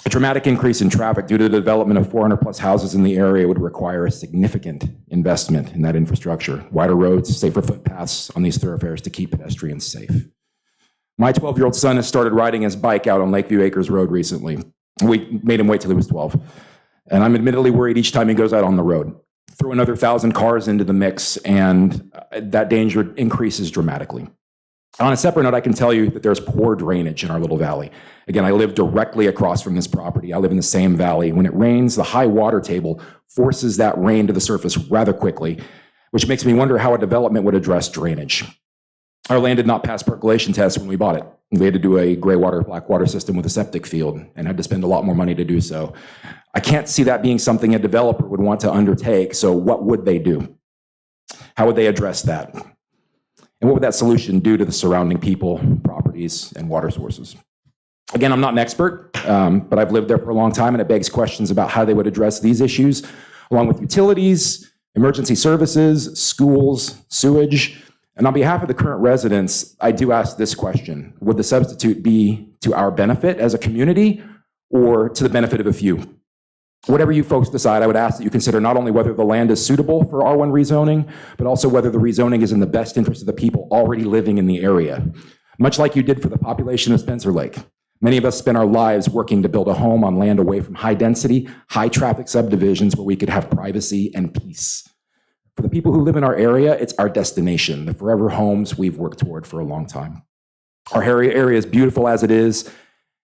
A dramatic increase in traffic due to the development of 400 plus houses in the area would require a significant investment in that infrastructure, wider roads, safer footpaths on these thoroughfares to keep pedestrians safe. My 12-year-old son has started riding his bike out on Lakeview Acres Road recently. We made him wait till he was 12. And I'm admittedly worried each time he goes out on the road. Throw another 1,000 cars into the mix, and that danger increases dramatically. On a separate note, I can tell you that there's poor drainage in our little valley. Again, I live directly across from this property. I live in the same valley. When it rains, the high water table forces that rain to the surface rather quickly, which makes me wonder how a development would address drainage. Our land did not pass percolation tests when we bought it. We had to do a gray water, black water system with a septic field and had to spend a lot more money to do so. I can't see that being something a developer would want to undertake, so what would they do? How would they address that? And what would that solution do to the surrounding people, properties, and water sources? Again, I'm not an expert, but I've lived there for a long time, and it begs questions about how they would address these issues, along with utilities, emergency services, schools, sewage. And on behalf of the current residents, I do ask this question. Would the substitute be to our benefit as a community or to the benefit of a few? Whatever you folks decide, I would ask that you consider not only whether the land is suitable for R1 rezoning, but also whether the rezoning is in the best interest of the people already living in the area. Much like you did for the population of Spencer Lake. Many of us spent our lives working to build a home on land away from high density, high traffic subdivisions where we could have privacy and peace. For the people who live in our area, it's our destination, the forever homes we've worked toward for a long time. Our area is beautiful as it is,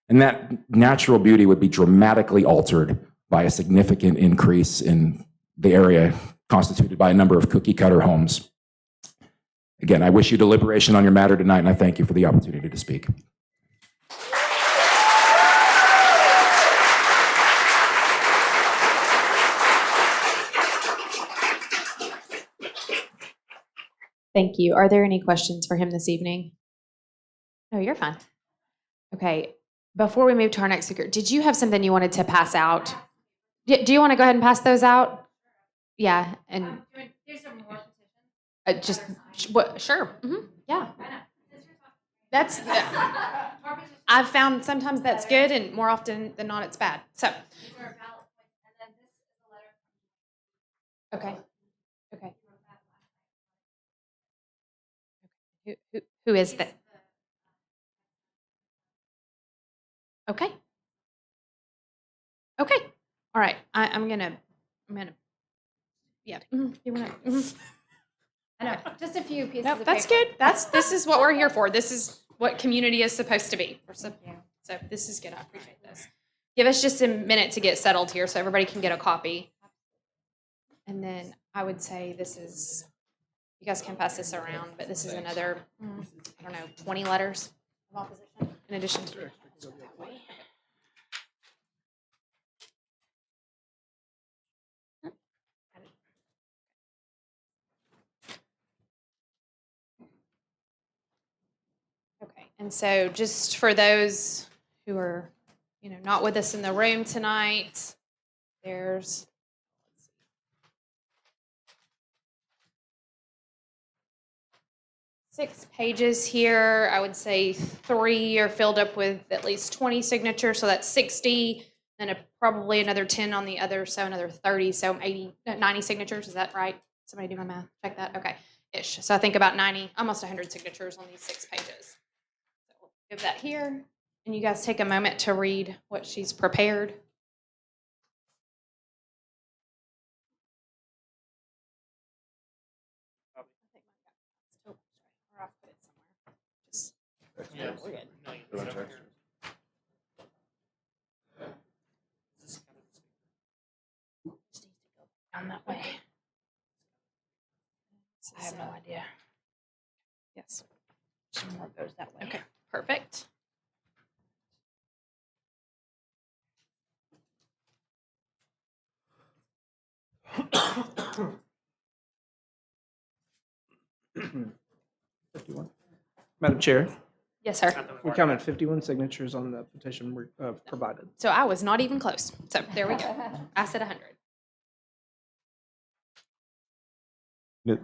and that natural beauty would be dramatically altered by a significant increase in the area constituted by a number of cookie cutter homes. Again, I wish you deliberation on your matter tonight, and I thank you for the opportunity to speak. Thank you. Are there any questions for him this evening? No, you're fine. Okay. Before we move to our next speaker, did you have something you wanted to pass out? Do you want to go ahead and pass those out? Yeah, and just what? Sure. Yeah. That's. I've found sometimes that's good, and more often than not, it's bad. So. Okay. Okay. Who is that? Okay. Okay. All right. I'm gonna. Yeah. You wanna? I know, just a few pieces Nope, of that's paper. good. This is what we're here for. This is what community is supposed to be. So this is good. I appreciate this. Give us just a minute to get settled here so everybody can get a copy. And then I would say this is, you guys can pass this around, but this is another, I don't know, 20 letters of opposition in addition to. Okay, and so just for those who are, not with us in the room tonight, there's 6 pages here. I would say 3 are filled up with at least 20 signatures, so that's 60, and probably another 10 on the other, so another 30, so 90 signatures. Is that right? Somebody do my math? Check that. Okay, ish. So I think about 90, almost 100 signatures on these 6 pages. So we'll give that here, and you guys take a moment to read what she's prepared. Yeah, we're good. Down that way. I have no idea. Yes. Some more goes that way. Okay, perfect. Madam Chair, Yes, sir. we counted 51 signatures on the petition provided. So I was not even close. So there we go. I said 100.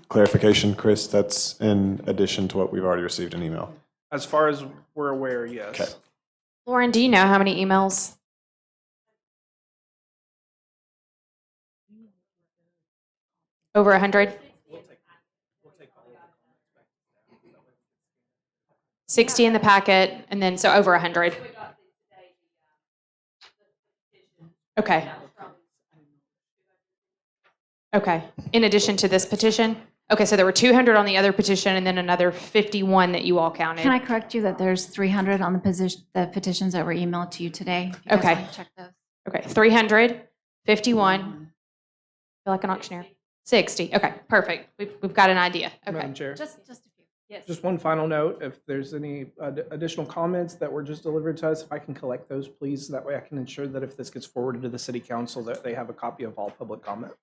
Clarification, Chris, that's in addition to what we've already received in email. As far as we're aware, yes. Okay. Lauren, do you know how many emails? Over 100? 60 in the packet, and then so over 100. Okay. Okay. In addition to this petition? Okay, so there were 200 on the other petition and then another 51 that you all counted. Can I correct you that there's 300 on the petitions that were emailed to you today? If you guys Okay. want to check those. Okay, 300, 51. I feel like an auctioneer. 60. Okay, perfect. We've got an idea. Okay. Madam Chair, Just a few. Yes. just one final note, if there's any additional comments that were just delivered to us, if I can collect those, please. That way I can ensure that if this gets forwarded to the city council, that they have a copy of all public comment.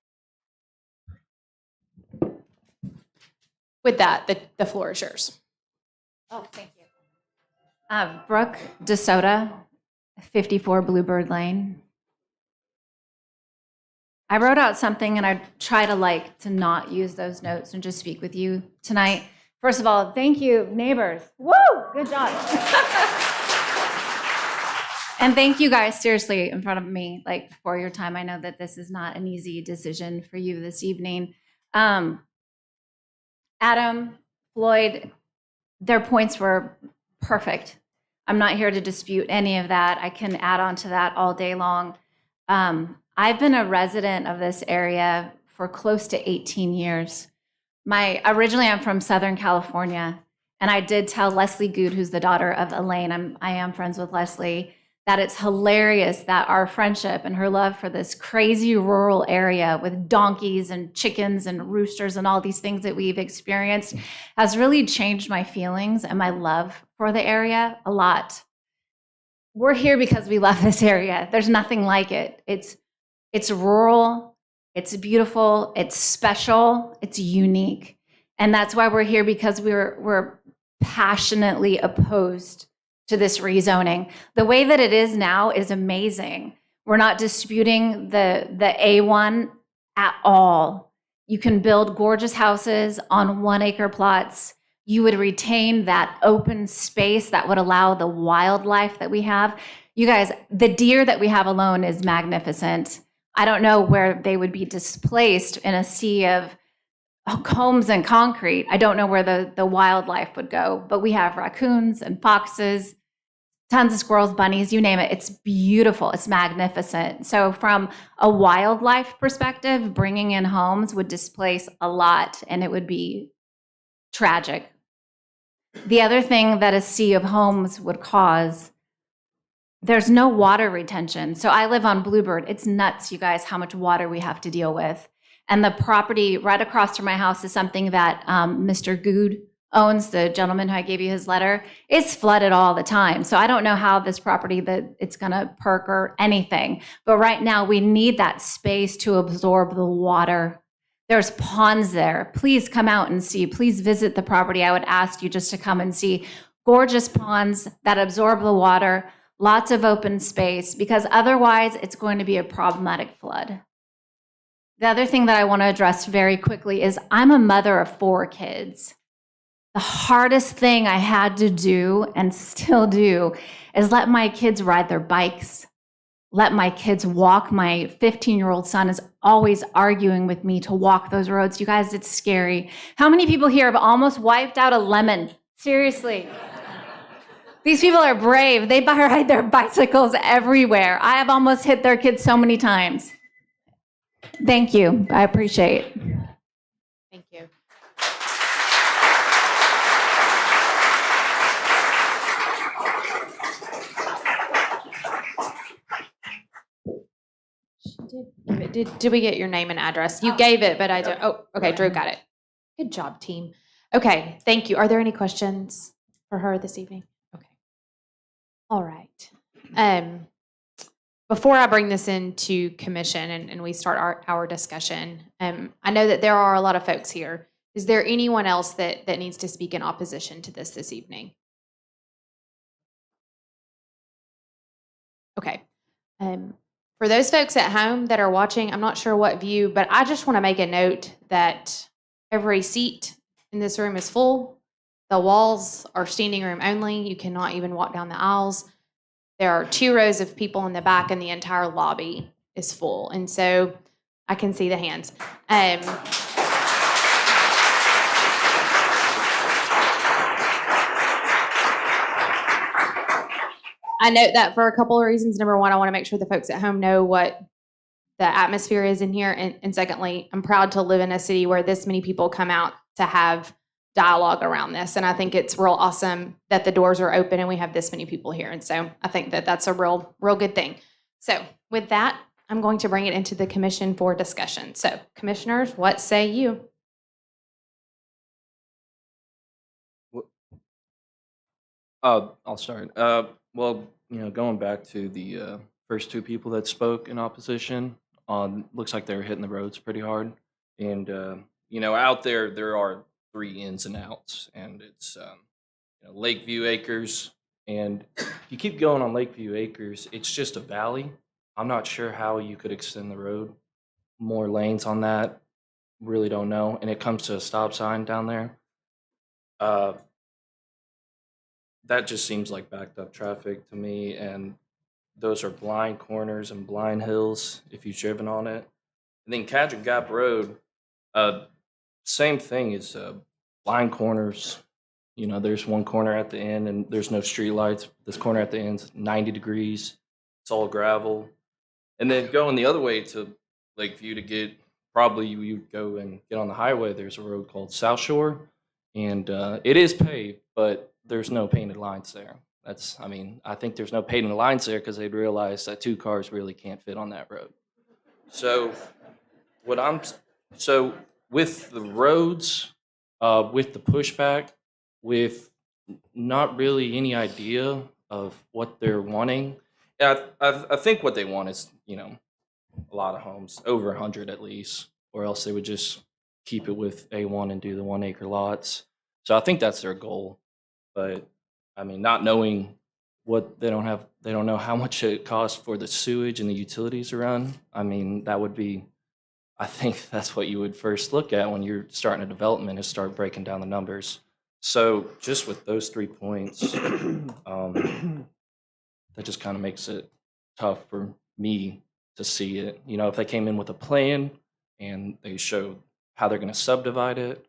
With that, the floor is yours. Oh, thank you. Brooke DeSoto, 54 Bluebird Lane. I wrote out something, and I try to not use those notes and just speak with you tonight. First of all, thank you, neighbors. Woo! Good job. And thank you guys, seriously, in front of me, for your time. I know that this is not an easy decision for you this evening. Adam, Floyd, their points were perfect. I'm not here to dispute any of that. I can add on to that all day long. I've been a resident of this area for close to 18 years. Originally, I'm from Southern California, and I did tell Leslie Good, who's the daughter of Elaine, I am friends with Leslie, that it's hilarious that our friendship and her love for this crazy rural area with donkeys and chickens and roosters and all these things that we've experienced has really changed my feelings and my love for the area a lot. We're here because we love this area. There's nothing like it. It's rural, it's beautiful, it's special, it's unique. And that's why we're here, because we're passionately opposed to this rezoning. The way that it is now is amazing. We're not disputing the A1 at all. You can build gorgeous houses on 1 acre plots. You would retain that open space that would allow the wildlife that we have. You guys, the deer that we have alone is magnificent. I don't know where they would be displaced in a sea of homes and concrete. I don't know where the wildlife would go, but we have raccoons and foxes, tons of squirrels, bunnies, you name it. It's beautiful. It's magnificent. So from a wildlife perspective, bringing in homes would displace a lot, and it would be tragic. The other thing that a sea of homes would cause, there's no water retention. So I live on Bluebird. It's nuts, you guys, how much water we have to deal with. And the property right across from my house is something that Mr. Good owns, the gentleman who I gave you his letter. It's flooded all the time. So I don't know how this property that it's going to perk or anything. But right now we need that space to absorb the water. There's ponds there. Please come out and see. Please visit the property. I would ask you just to come and see gorgeous ponds that absorb the water, lots of open space, because otherwise it's going to be a problematic flood. The other thing that I want to address very quickly is I'm a mother of 4 kids. The hardest thing I had to do and still do is let my kids ride their bikes, let my kids walk. My 15-year-old son is always arguing with me to walk those roads. You guys, it's scary. How many people here have almost wiped out a lemon? Seriously. These people are brave. They ride their bicycles everywhere. I have almost hit their kids so many times. Thank you. I appreciate it. Thank you. Did we get your name and address? You gave it, but I don't. Oh, okay. Drew got it. Good job, team. Okay. Thank you. Are there any questions for her this evening? Okay. All right. Before I bring this into commission and we start our discussion, I know that there are a lot of folks here. Is there anyone else that needs to speak in opposition to this evening? Okay. For those folks at home that are watching, I'm not sure what view, but I just want to make a note that every seat in this room is full. The walls are standing room only. You cannot even walk down the aisles. There are 2 rows of people in the back, and the entire lobby is full. And so I can see the hands. I note that for a couple of reasons. Number one, I want to make sure the folks at home know what the atmosphere is in here. And secondly, I'm proud to live in a city where this many people come out to have dialogue around this. And I think it's real awesome that the doors are open and we have this many people here. And so I think that that's a real good thing. So with that, I'm going to bring it into the commission for discussion. So commissioners, what say you? I'll start. Well, going back to the first 2 people that spoke in opposition, looks like they were hitting the roads pretty hard. And, out there are 3 ins and outs, and it's Lakeview Acres. And if you keep going on Lakeview Acres, it's just a valley. I'm not sure how you could extend the road. More lanes on that, really don't know. And it comes to a stop sign down there. That just seems like backed up traffic to me, and those are blind corners and blind hills if you've driven on it. And then Cadron Gap Road, same thing as blind corners. There's one corner at the end and there's no street lights. This corner at the end's 90 degrees. It's all gravel. And then going the other way to Lakeview to get, probably you would go and get on the highway. There's a road called South Shore, and it is paved, but there's no painted lines there. I think there's no painted lines there because they'd realize that 2 cars really can't fit on that road. So with the roads, with the pushback, with not really any idea of what they're wanting, I think what they want is, a lot of homes, over 100 at least, or else they would just keep it with A1 and do the 1 acre lots. So I think that's their goal. But not knowing what they don't know how much it costs for the sewage and the utilities to run. I mean, that would be, I think that's what you would first look at when you're starting a development, is start breaking down the numbers. So just with those 3 points, that just kind of makes it tough for me to see it. You know, if they came in with a plan and they showed how they're going to subdivide it,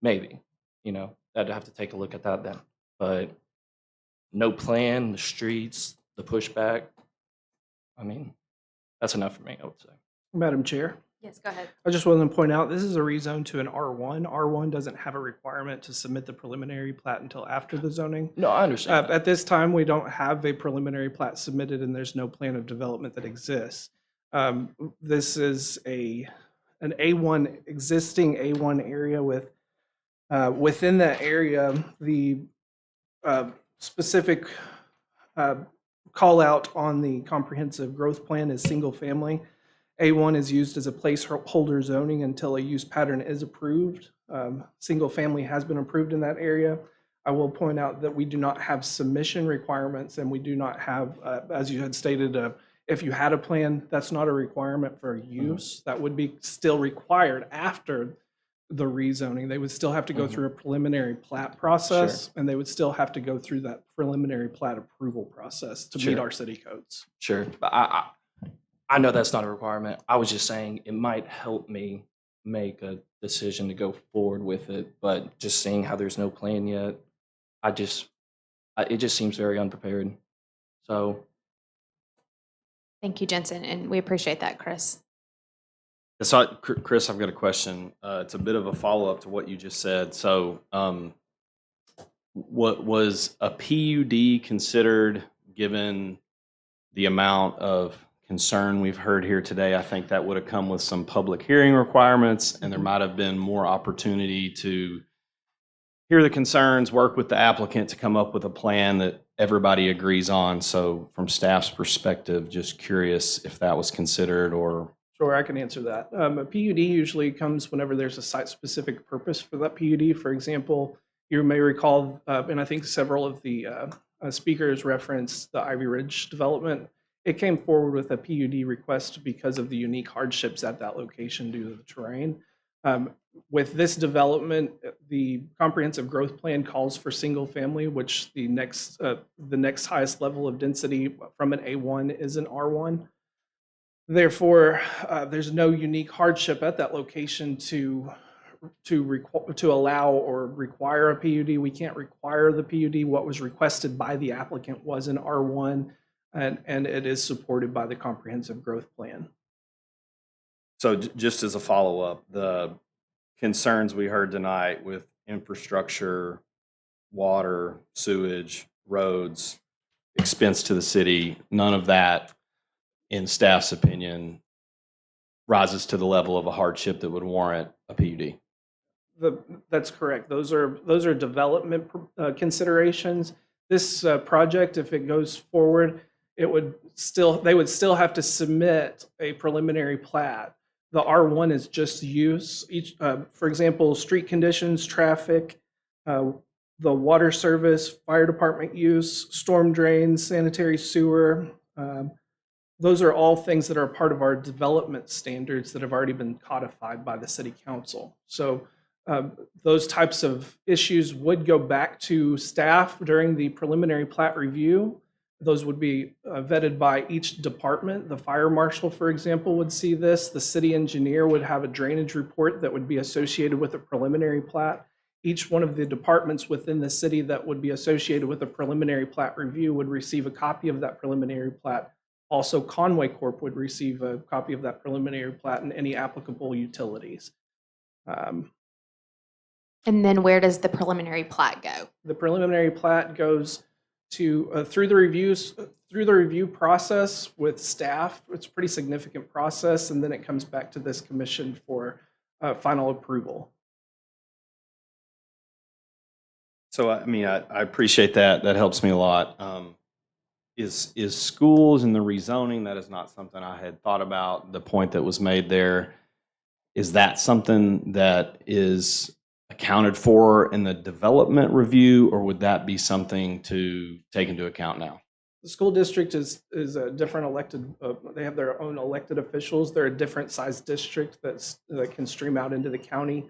maybe, you know, I'd have to take a look at that then. But no plan, the streets, the pushback, I mean, that's enough for me, I would say. Madam Chair, Yes, go ahead. I just wanted to point out, this is a rezone to an R1. R1 doesn't have a requirement to submit the preliminary plat until after the zoning. No, I understand. At this time, we don't have a preliminary plat submitted, and there's no plan of development that exists. This is an A1, existing A1 area with, within that area, the specific call out on the comprehensive growth plan is single family. A1 is used as a placeholder zoning until a use pattern is approved. Single family has been approved in that area. I will point out that we do not have submission requirements, and we do not have, as you had stated, if you had a plan, that's not a requirement for use. That would be still required after the rezoning. They would still have to go through a preliminary plat process, and they would still have to go through that preliminary plat approval process to meet our city codes. Sure, but I know that's not a requirement. I was just saying it might help me make a decision to go forward with it, but just seeing how there's no plan yet, it just seems very unprepared. So. Thank you, Jensen, and we appreciate that, Chris. So, Chris, I've got a question. It's a bit of a follow-up to what you just said. So, what was a PUD considered, given the amount of concern we've heard here today? I think that would have come with some public hearing requirements, and there might have been more opportunity to hear the concerns, work with the applicant to come up with a plan that everybody agrees on. So from staff's perspective, just curious if that was considered or... Sure, I can answer that. A PUD usually comes whenever there's a site-specific purpose for that PUD. For example, you may recall, and I think several of the speakers referenced the Ivy Ridge development. It came forward with a PUD request because of the unique hardships at that location due to the terrain. With this development, the comprehensive growth plan calls for single family, which the next highest level of density from an A1 is an R1. Therefore, there's no unique hardship at that location to allow or require a PUD. We can't require the PUD. What was requested by the applicant was an R1, and it is supported by the comprehensive growth plan. So just as a follow-up, the concerns we heard tonight with infrastructure, water, sewage, roads, expense to the city, none of that, in staff's opinion, rises to the level of a hardship that would warrant a PUD. That's correct. Those are development considerations. This project, if it goes forward, they would still have to submit a preliminary plat. The R1 is just use. For example, street conditions, traffic, the water service, fire department use, storm drains, sanitary sewer. Those are all things that are part of our development standards that have already been codified by the city council. So those types of issues would go back to staff during the preliminary plat review. Those would be vetted by each department. The fire marshal, for example, would see this. The city engineer would have a drainage report that would be associated with a preliminary plat. Each one of the departments within the city that would be associated with a preliminary plat review would receive a copy of that preliminary plat. Also, Conway Corp would receive a copy of that preliminary plat and any applicable utilities. And then where does the preliminary plat go? The preliminary plat goes to through the review process with staff. It's a pretty significant process, and then it comes back to this commission for final approval. So, I mean, I appreciate that. That helps me a lot. Is schools and the rezoning, that is not something I had thought about. The point that was made there, is that something that is accounted for in the development review, or would that be something to take into account now? The school district is a different elected, they have their own elected officials. They're a different size district that can stream out into the county.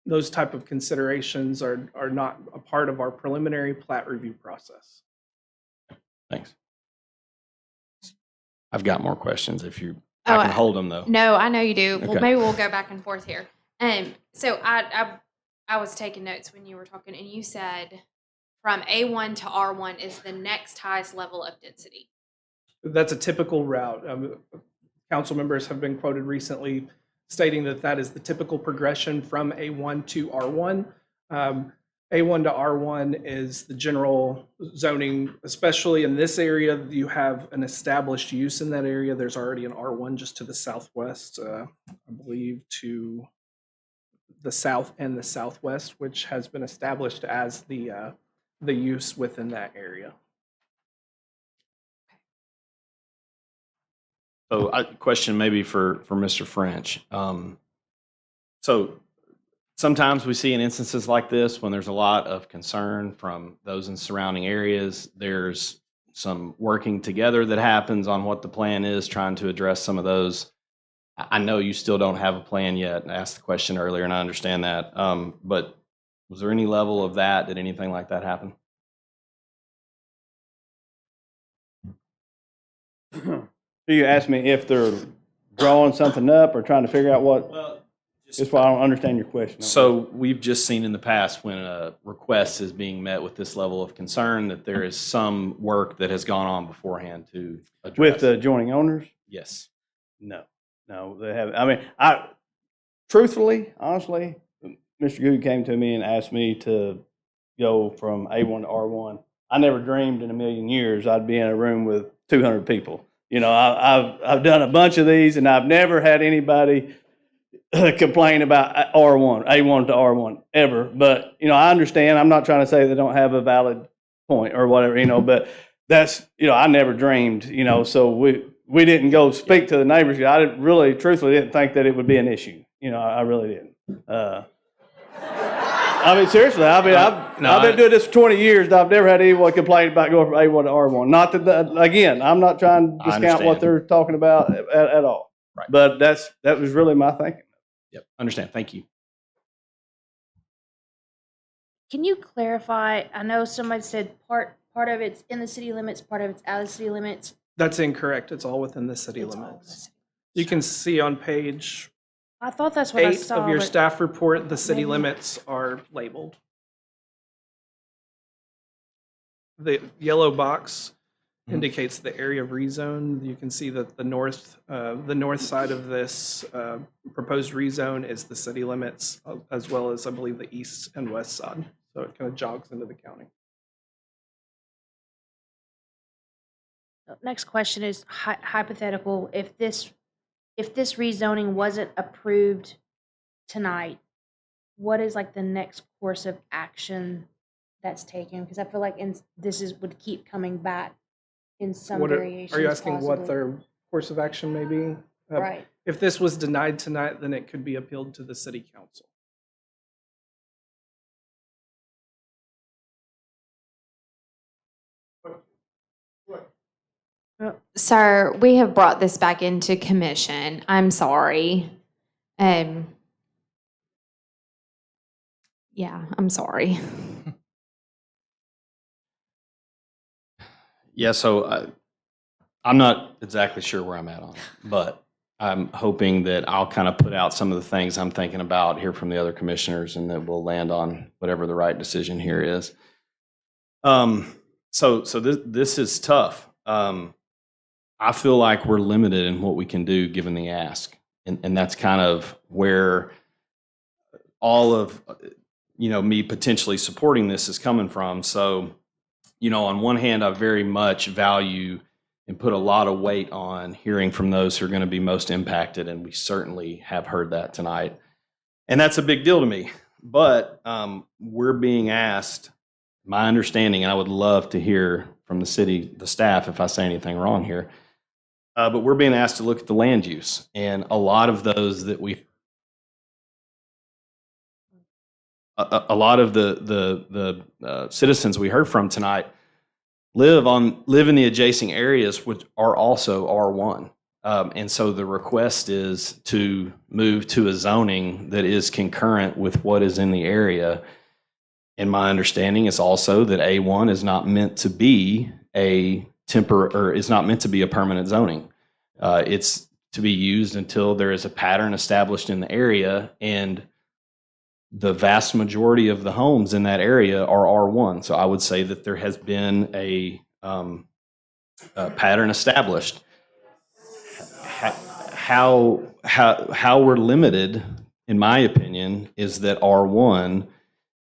Those type of considerations are not a part of our preliminary plat review process. Thanks. I've got more questions if you, I can hold them though. No, I know you do. Well, Okay. maybe we'll go back and forth here. So I was taking notes when you were talking, and you said from A1 to R1 is the next highest level of density. That's a typical route. Council members have been quoted recently stating that that is the typical progression from A1 to R1. A1 to R1 is the general zoning, especially in this area. You have an established use in that area. There's already an R1 just to the southwest, I believe to the south and the southwest, which has been established as the use within that area. So a question maybe for Mr. French. So sometimes we see in instances like this when there's a lot of concern from those in surrounding areas, there's some working together that happens on what the plan is, trying to address some of those. I know you still don't have a plan yet. I asked the question earlier and I understand that. But was there any level of that? Did anything like that happen? You asked me if they're drawing something up or trying to figure out what, that's why I don't understand your question. So we've just seen in the past when a request is being met with this level of concern that there is some work that has gone on beforehand to address. With the adjoining owners? Yes. No, they haven't. I mean, truthfully, honestly, Mr. Good came to me and asked me to go from A1 to R1. I never dreamed in a million years I'd be in a room with 200 people. You know, I've done a bunch of these and I've never had anybody complain about R1, A1 to R1 ever. But, you know, I understand. I'm not trying to say they don't have a valid point or whatever, you know, but that's, you know, I never dreamed, you know, so we didn't go speak to the neighbors. I didn't really, truthfully, didn't think that it would be an issue. You know, I really didn't. I mean, seriously, I mean, I've been doing this for 20 years, and I've never had anyone complain about going from A1 to R1. Not that, again, I'm not trying to discount what they're talking about at all. Right. But that was really my thinking. Yep. Understand. Thank you. Can you clarify? I know somebody said part of it's in the city limits, part of it's out of the city limits. That's incorrect. It's all within the city limits. You can see on page I thought that's what I 8 saw. of your but staff report, the city maybe- limits are labeled. The yellow box indicates the area of rezone. You can see that the north side of this proposed rezone is the city limits, as well as I believe the east and west side. So it kind of jogs into the county. Next question is hypothetical. If this rezoning wasn't approved tonight, what is like the next course of action that's taken? Because I feel like would keep coming back in some variations. Are you asking what possibly. their course of action may be? Right. If this was denied tonight, then it could be appealed to the city council. Sir, we have brought this back into commission. I'm sorry. Yeah, I'm sorry. Yeah, so I'm not exactly sure where I'm at on it, but I'm hoping that I'll kind of put out some of the things I'm thinking about, hear from the other commissioners, and that we'll land on whatever the right decision here is. So this is tough. I feel like we're limited in what we can do given the ask, and that's kind of where all of me potentially supporting this is coming from. So, on one hand, I very much value and put a lot of weight on hearing from those who are going to be most impacted, and we certainly have heard that tonight. And that's a big deal to me. But we're being asked, my understanding, and I would love to hear from the city, the staff, if I say anything wrong here, but we're being asked to look at the land use. And a lot of those that a lot of the citizens we heard from tonight live in the adjacent areas, which are also R1. And so the request is to move to a zoning that is concurrent with what is in the area. And my understanding is also that A1 is not meant to be is not meant to be a permanent zoning. It's to be used until there is a pattern established in the area, and the vast majority of the homes in that area are R1. So I would say that there has been a pattern established. How we're limited, in my opinion, is that R1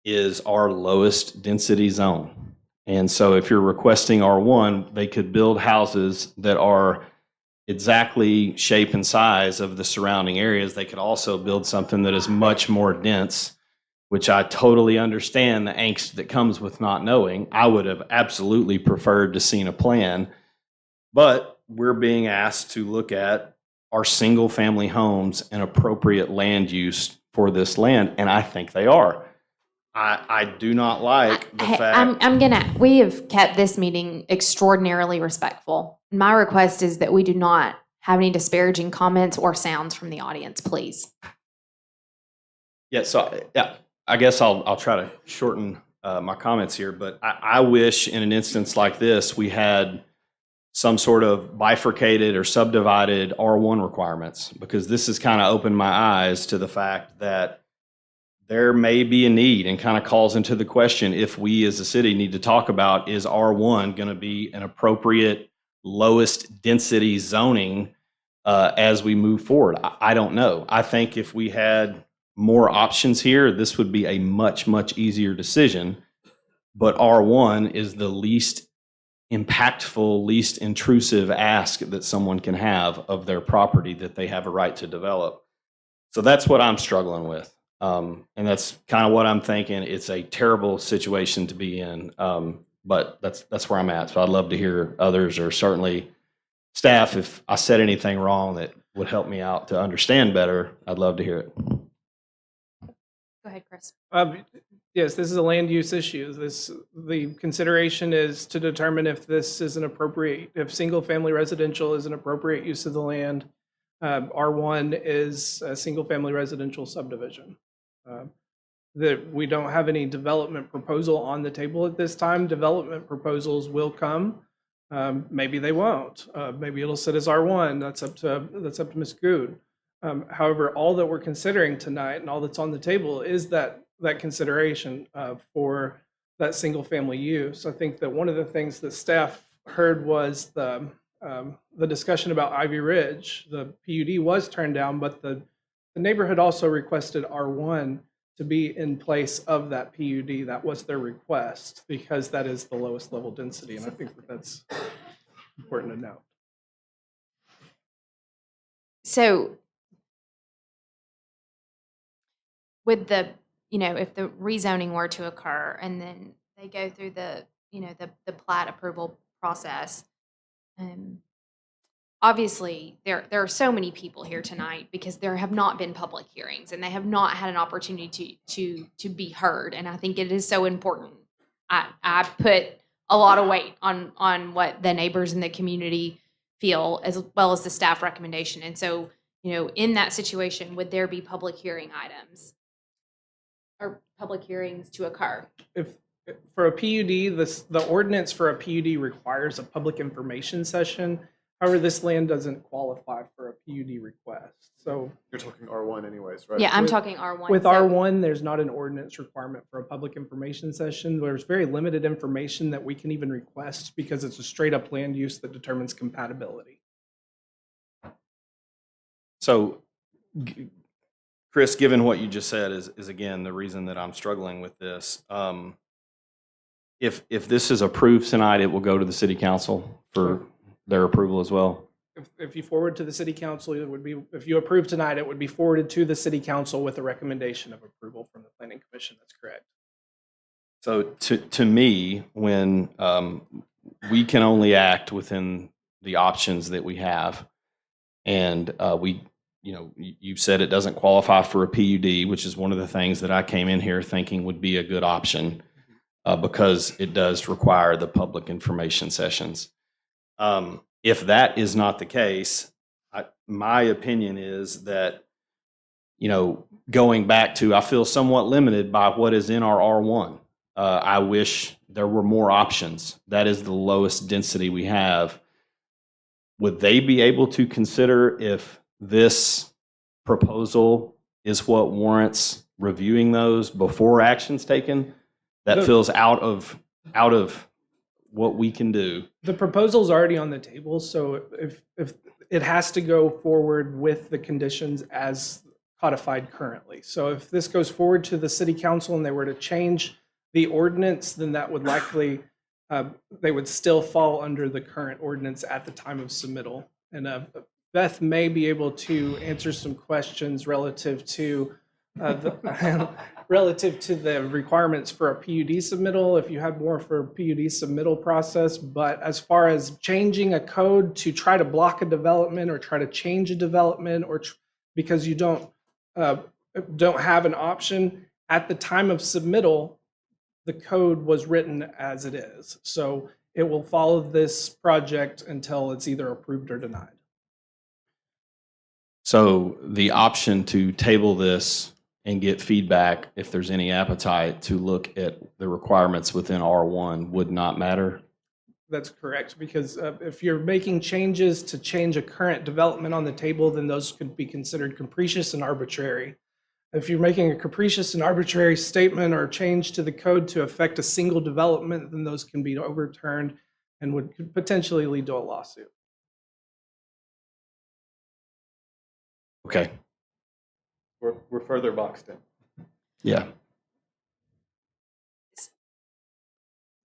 is our lowest density zone. And so if you're requesting R1, they could build houses that are exactly shape and size of the surrounding areas. They could also build something that is much more dense, which I totally understand the angst that comes with not knowing. I would have absolutely preferred to seen a plan, but we're being asked to look at our single family homes and appropriate land use for this land, and I think they are. I do not like the fact. We have kept this meeting extraordinarily respectful. My request is that we do not have any disparaging comments or sounds from the audience, please. Yeah, so I guess I'll try to shorten my comments here, but I wish in an instance like this, we had some sort of bifurcated or subdivided R1 requirements, because this has kind of opened my eyes to the fact that there may be a need, and kind of calls into the question if we as a city need to talk about, is R1 going to be an appropriate lowest density zoning as we move forward? I don't know. I think if we had more options here, this would be a much, much easier decision. But R1 is the least impactful, least intrusive ask that someone can have of their property that they have a right to develop. So that's what I'm struggling with. And that's kind of what I'm thinking. It's a terrible situation to be in, but that's where I'm at. So I'd love to hear others, or certainly staff, if I said anything wrong that would help me out to understand better, I'd love to hear it. Go ahead, Chris. Yes, this is a land use issue. The consideration is to determine if this is if single family residential is an appropriate use of the land. R1 is a single family residential subdivision. That we don't have any development proposal on the table at this time. Development proposals will come. Maybe they won't. Maybe it'll sit as R1. That's up to Ms. Good. However, all that we're considering tonight and all that's on the table is that consideration for that single family use. I think that one of the things that staff heard was the discussion about Ivy Ridge. The PUD was turned down, but the neighborhood also requested R1 to be in place of that PUD. That was their request because that is the lowest level density, and I think that's important to note. So with the, if the rezoning were to occur and then they go through the plat approval process, obviously there are so many people here tonight because there have not been public hearings and they have not had an opportunity to be heard. And I think it is so important. I put a lot of weight on what the neighbors in the community feel, as well as the staff recommendation. And so, in that situation, would there be public hearing items or public hearings to occur? If for a PUD, the ordinance for a PUD requires a public information session. However, this land doesn't qualify for a PUD request. So you're talking R1 anyways, right? Yeah, I'm talking R1. With R1, there's not an ordinance requirement for a public information session. There's very limited information that we can even request because it's a straight up land use that determines compatibility. So, Chris, given what you just said is again the reason that I'm struggling with this. If this is approved tonight, it will go to the city council for their approval as well. If you forward to the city council, it would be, if you approve tonight, it would be forwarded to the city council with a recommendation of approval from the planning commission. That's correct. So to me, when we can only act within the options that we have, and you said it doesn't qualify for a PUD, which is one of the things that I came in here thinking would be a good option. because it does require the public information sessions. If that is not the case, my opinion is that, going back to, I feel somewhat limited by what is in our R1. I wish there were more options. That is the lowest density we have. Would they be able to consider if this proposal is what warrants reviewing those before action's taken? That feels out of what we can do. The proposal's already on the table, so if it has to go forward with the conditions as codified currently. So if this goes forward to the city council and they were to change the ordinance, then that would likely, they would still fall under the current ordinance at the time of submittal. And Beth may be able to answer some questions relative to relative to the requirements for a PUD submittal, if you have more for a PUD submittal process. But as far as changing a code to try to block a development or try to change a development, or because you don't have an option at the time of submittal, the code was written as it is. So it will follow this project until it's either approved or denied. So the option to table this and get feedback, if there's any appetite to look at the requirements within R1, would not matter? That's correct, because if you're making changes to change a current development on the table, then those could be considered capricious and arbitrary. If you're making a capricious and arbitrary statement or change to the code to affect a single development, then those can be overturned and could potentially lead to a lawsuit. Okay. We're further boxed in. Yeah.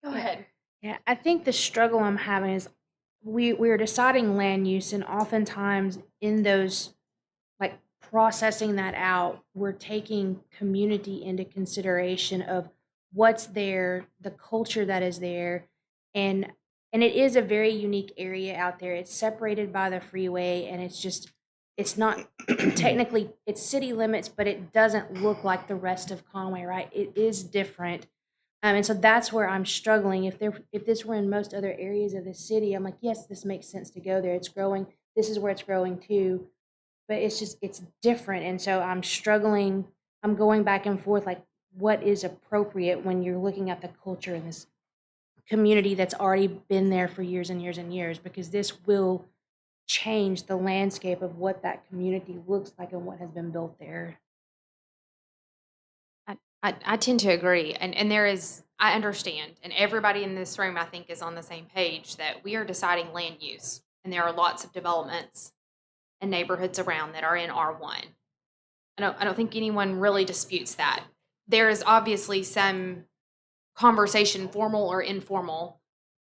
Go ahead. Yeah, I think the struggle I'm having is we're deciding land use, and oftentimes in those, like, processing that out, we're taking community into consideration of what's there, the culture that is there, and it is a very unique area out there. It's separated by the freeway, and it's not technically, it's city limits, but it doesn't look like the rest of Conway, right? It is different. And so that's where I'm struggling. If this were in most other areas of the city, I'm like, yes, this makes sense to go there. It's growing. This is where it's growing too. But it's different. And so I'm struggling. I'm going back and forth, like, what is appropriate when you're looking at the culture in this community that's already been there for years and years and years, because this will change the landscape of what that community looks like and what has been built there. I tend to agree. And I understand, and everybody in this room, I think, is on the same page that we are deciding land use. And there are lots of developments and neighborhoods around that are in R1. I don't think anyone really disputes that. There is obviously some conversation, formal or informal,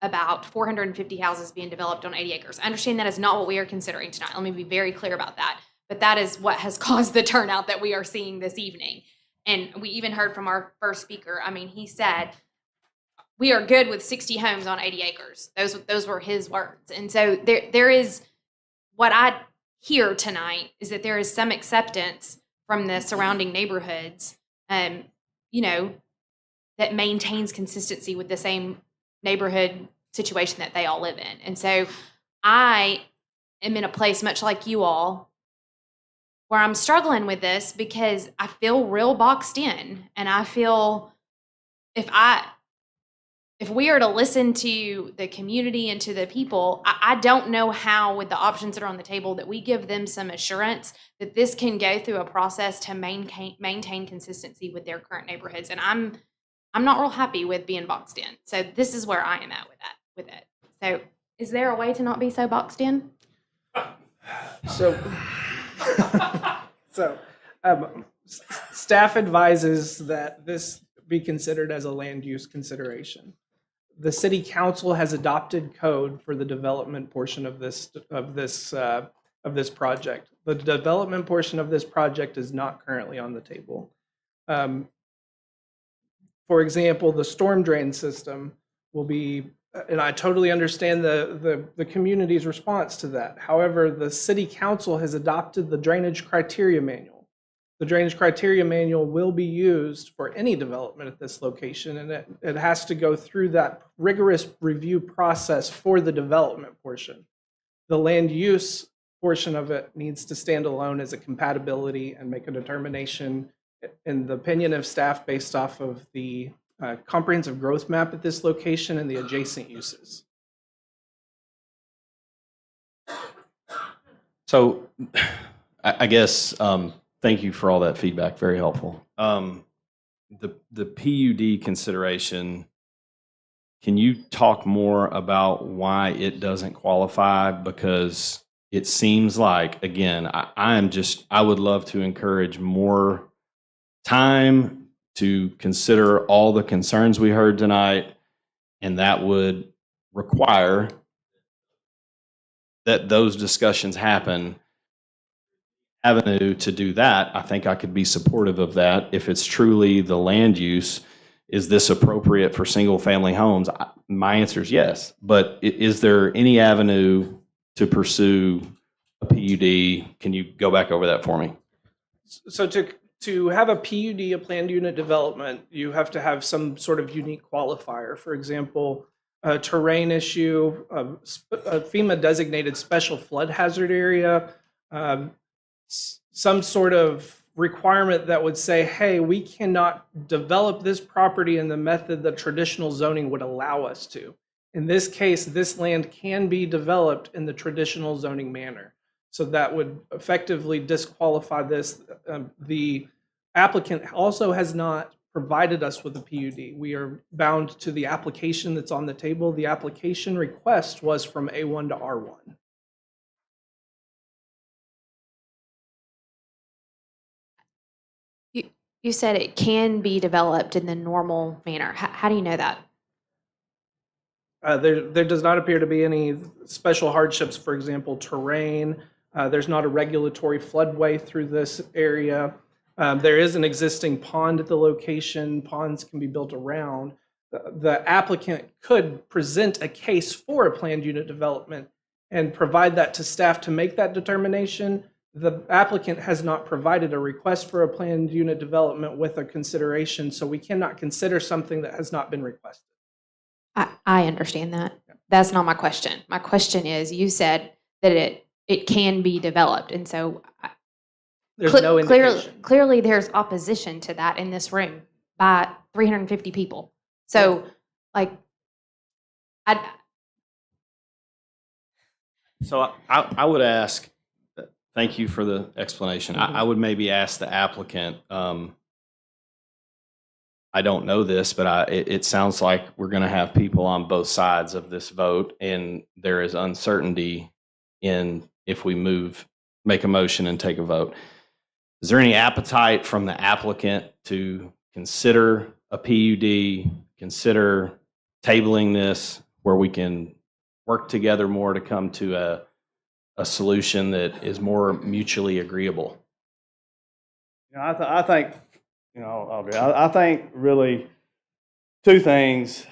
about 450 houses being developed on 80 acres. I understand that is not what we are considering tonight. Let me be very clear about that. But that is what has caused the turnout that we are seeing this evening. And we even heard from our first speaker. I mean, he said, we are good with 60 homes on 80 acres. Those were his words. And so there is, what I hear tonight is that there is some acceptance from the surrounding neighborhoods, that maintains consistency with the same neighborhood situation that they all live in. And so I am in a place much like you all where I'm struggling with this because I feel real boxed in, and I feel if we are to listen to the community and to the people, I don't know how, with the options that are on the table, that we give them some assurance that this can go through a process to maintain consistency with their current neighborhoods. And I'm not real happy with being boxed in. So this is where I am at with it. So is there a way to not be so boxed in? Staff advises that this be considered as a land use consideration. The city council has adopted code for the development portion of this project. The development portion of this project is not currently on the table. For example, the storm drain system will be, and I totally understand the community's response to that. However, the city council has adopted the drainage criteria manual. The drainage criteria manual will be used for any development at this location, and it has to go through that rigorous review process for the development portion. The land use portion of it needs to stand alone as a compatibility and make a determination in the opinion of staff based off of the comprehensive growth map at this location and the adjacent uses. So I guess, thank you for all that feedback. Very helpful. The PUD consideration, can you talk more about why it doesn't qualify? Because it seems like, again, I would love to encourage more time to consider all the concerns we heard tonight, and that would require that those discussions happen. Avenue to do that, I think I could be supportive of that. If it's truly the land use, is this appropriate for single family homes? My answer is yes. But is there any avenue to pursue a PUD? Can you go back over that for me? So to have a PUD, a planned unit development, you have to have some sort of unique qualifier. For example, a terrain issue, a FEMA designated special flood hazard area, some sort of requirement that would say, hey, we cannot develop this property in the method that traditional zoning would allow us to. In this case, this land can be developed in the traditional zoning manner. So that would effectively disqualify this. The applicant also has not provided us with a PUD. We are bound to the application that's on the table. The application request was from A1 to R1. You said it can be developed in the normal manner. How do you know that? There does not appear to be any special hardships, for example, terrain. There's not a regulatory floodway through this area. There is an existing pond at the location. Ponds can be built around. The applicant could present a case for a planned unit development and provide that to staff to make that determination. The applicant has not provided a request for a planned unit development with a consideration, so we cannot consider something that has not been requested. I understand that. That's not my question. My question is, you said that it can be developed, and so there's no indication. Clearly there's opposition to that in this room by 350 people. So, So I would ask, thank you for the explanation. I would maybe ask the applicant, I don't know this, but it sounds like we're going to have people on both sides of this vote, and there is uncertainty in if we make a motion and take a vote. Is there any appetite from the applicant to consider a PUD, consider tabling this where we can work together more to come to a solution that is more mutually agreeable? I think, I think really two things.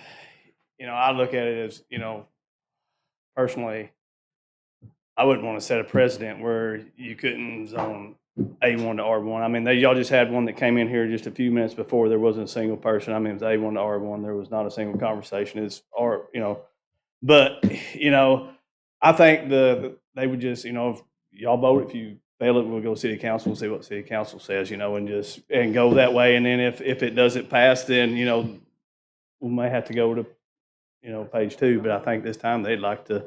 I look at it as, personally, I wouldn't want to set a precedent where you couldn't zone A1 to R1. I mean, y'all just had one that came in here just a few minutes before. There wasn't a single person. I mean, it was A1 to R1. There was not a single conversation. But, I think they would just, if y'all vote, if you fail it, we'll go to city council and see what city council says, and go that way. And then if it doesn't pass, then, we may have to go to, page 2. But I think this time they'd like to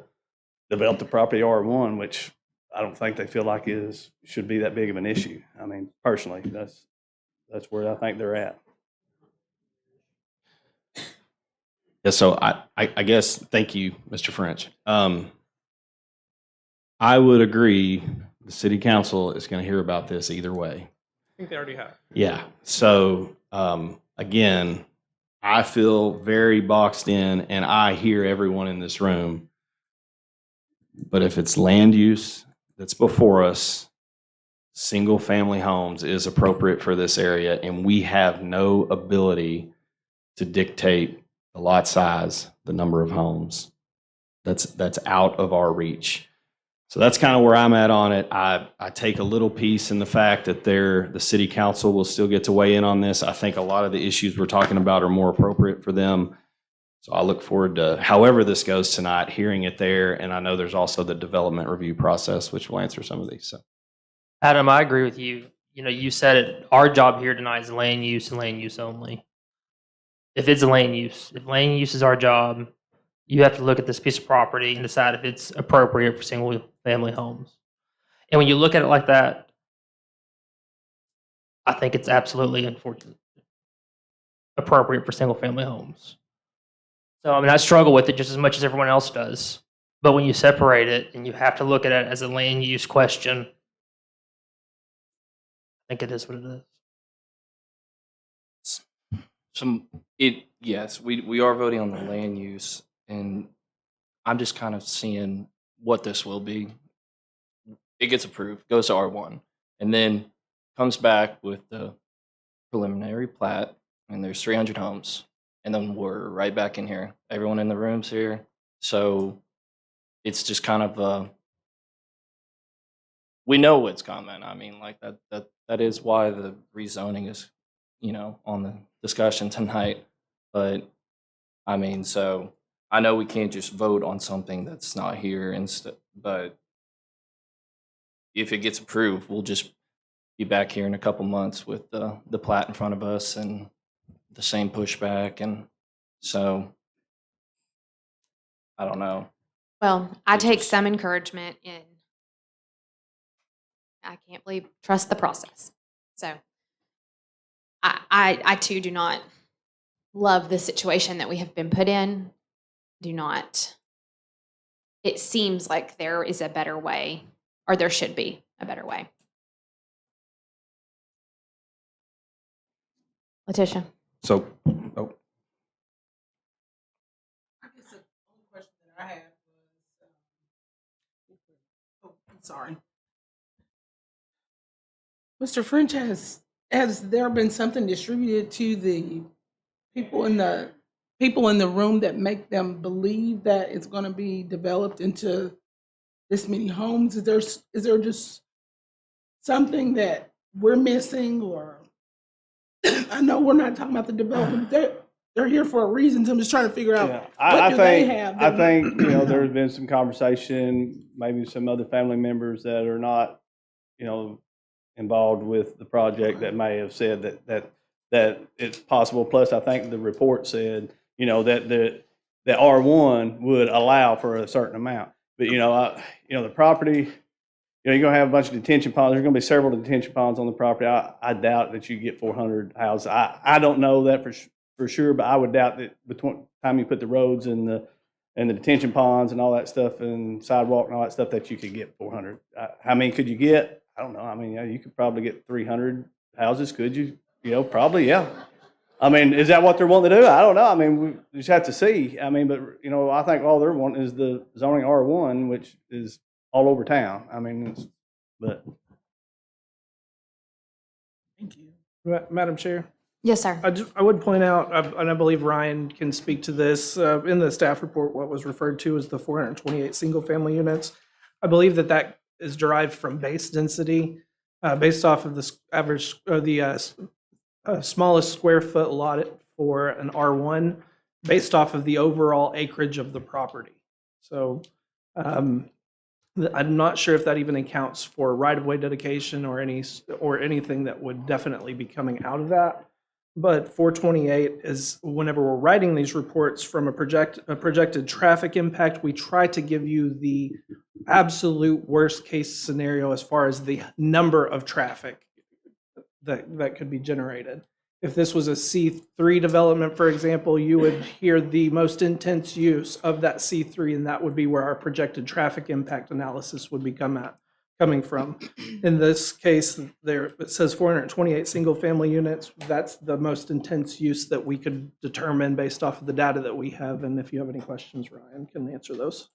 develop the property R1, which I don't think they feel like should be that big of an issue. I mean, personally, that's where I think they're at. Yeah, so I guess, thank you, Mr. French. I would agree the city council is going to hear about this either way. I think they already have. Yeah. So, again, I feel very boxed in, and I hear everyone in this room. But if it's land use that's before us, single family homes is appropriate for this area, and we have no ability to dictate the lot size, the number of homes. That's out of our reach. So that's kind of where I'm at on it. I take a little piece in the fact that the city council will still get to weigh in on this. I think a lot of the issues we're talking about are more appropriate for them. So I look forward to, however this goes tonight, hearing it there. And I know there's also the development review process, which will answer some of these. So Adam, I agree with you. You know, you said it, our job here tonight is land use and land use only. If it's a land use, if land use is our job, you have to look at this piece of property and decide if it's appropriate for single family homes. And when you look at it like that, I think it's absolutely unfortunate, appropriate for single family homes. So, I mean, I struggle with it just as much as everyone else does. But when you separate it and you have to look at it as a land use question, I think it is what it is. Yes, we are voting on the land use, and I'm just kind of seeing what this will be. It gets approved, goes to R1, and then comes back with the preliminary plat, and there's 300 homes, and then we're right back in here. Everyone in the room's here, so it's just kind of we know what's coming. I mean, like that is why the rezoning is, on the discussion tonight. But I mean, so I know we can't just vote on something that's not here but if it gets approved, we'll just be back here in a couple months with the plat in front of us and the same pushback. And so I don't know. Well, I take some encouragement in, I can't trust the process. So I too do not love the situation that we have been put in. It seems like there is a better way, or there should be a better way. Letitia. So, I guess the only question that I had was, I'm sorry. Mr. French, has there been something distributed to the people in the room that make them believe that it's going to be developed into this many homes? Is there just something that we're missing, or I know we're not talking about the development. They're here for a reason. So I'm just trying to figure out what they have. I think there's been some conversation, maybe some other family members that are not, involved with the project that may have said that it's possible. Plus, I think the report said, that the R1 would allow for a certain amount. But the property, you're going to have a bunch of detention ponds. There's going to be several detention ponds on the property. I doubt that you get 400 houses. I don't know that for sure, but I would doubt that between the time you put the roads and the detention ponds and all that stuff and sidewalk and all that stuff that you could get 400. How many could you get? I don't know. I mean, you could probably get 300 houses. Could you? Probably, yeah. I mean, is that what they're wanting to do? I don't know. I mean, we just have to see. I mean, but, I think all they're wanting is the zoning R1, which is all over town. I mean, but. Thank you. Madam Chair? Yes, sir. I would point out, and I believe Ryan can speak to this, in the staff report, what was referred to as the 428 single-family units. I believe that is derived from base density, based off of the average, smallest square foot lot for an R1, based off of the overall acreage of the property. So I'm not sure if that even accounts for right-of-way dedication or anything that would definitely be coming out of that. But 428 is, whenever we're writing these reports from a projected traffic impact, we try to give you the absolute worst case scenario as far as the number of traffic that could be generated. If this was a C3 development, for example, you would hear the most intense use of that C3, and that would be where our projected traffic impact analysis would be coming from. In this case, it says 428 single-family units. That's the most intense use that we could determine based off of the data that we have. And if you have any questions, Ryan can answer those.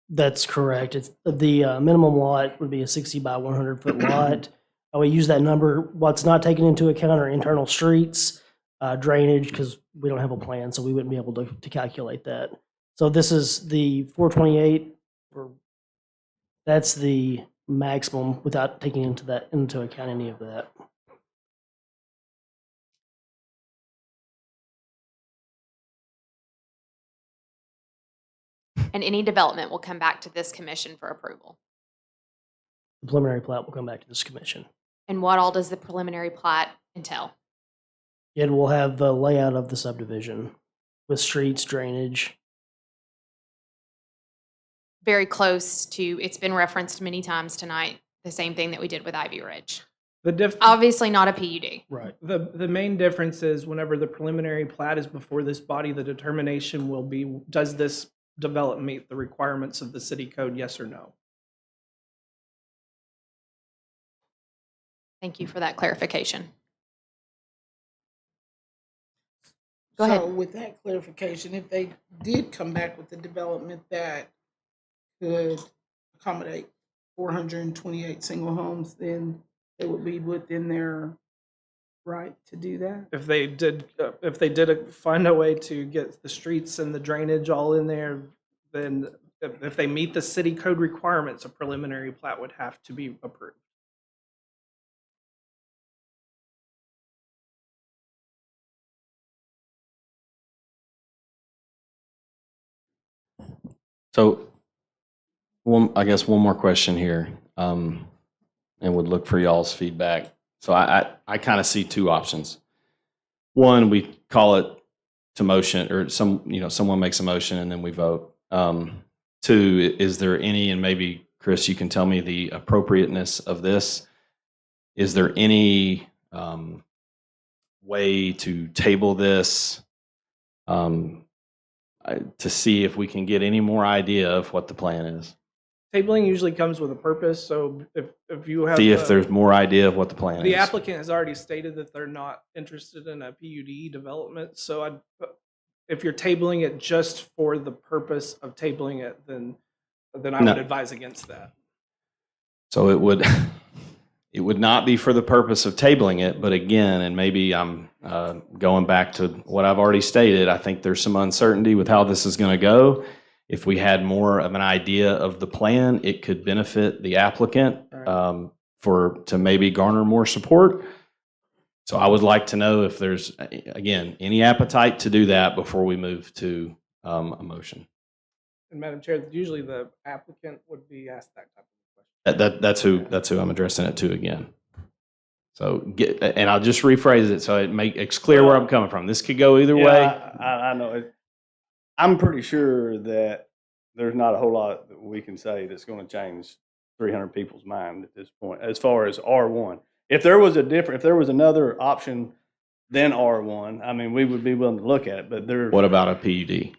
That's correct. It's the minimum lot would be a 60 by 100 foot lot. We use that number. What's not taken into account are internal streets, drainage, because we don't have a plan, so we wouldn't be able to calculate that. So this is the 428 for That's the maximum without taking into account any of that. And any development will come back to this commission for approval. The preliminary plat will come back to this commission. And what all does the preliminary plat entail? It will have the layout of the subdivision with streets, drainage. Very close to, it's been referenced many times tonight, the same thing that we did with Ivy Ridge. Obviously not a PUD. Right. The main difference is whenever the preliminary plat is before this body, the determination will be, does this development meet the requirements of the city code, yes or no? Thank you for that clarification. Go So ahead. with that clarification, if they did come back with a development that could accommodate 428 single homes, then it would be within their right to do that? If they did find a way to get the streets and the drainage all in there, then if they meet the city code requirements, a preliminary plat would have to be approved. So, I guess one more question here, and would look for y'all's feedback. So I kind of see two options. One, we call it to motion, or someone makes a motion and then we vote. Two, is there any, and maybe Chris, you can tell me the appropriateness of this. Is there any way to table this to see if we can get any more idea of what the plan is? Tabling usually comes with a purpose, so if you have... See if there's more idea of what the plan is. The applicant has already stated that they're not interested in a PUD development, so if you're tabling it just for the purpose of tabling it, then I would advise against that. So it would not be for the purpose of tabling it, but again, and maybe I'm going back to what I've already stated, I think there's some uncertainty with how this is going to go. If we had more of an idea of the plan, it could benefit the applicant to maybe garner more support. So I would like to know if there's, again, any appetite to do that before we move to a motion. And Madam Chair, usually the applicant would be asked that type of question. That's who I'm addressing it to again. So and I'll just rephrase it so it's clear where I'm coming from. This could go either way. I know it. I'm pretty sure that there's not a whole lot that we can say that's going to change 300 people's mind at this point, as far as R1. If there was another option than R1, I mean, we would be willing to look at it. But what about a PUD?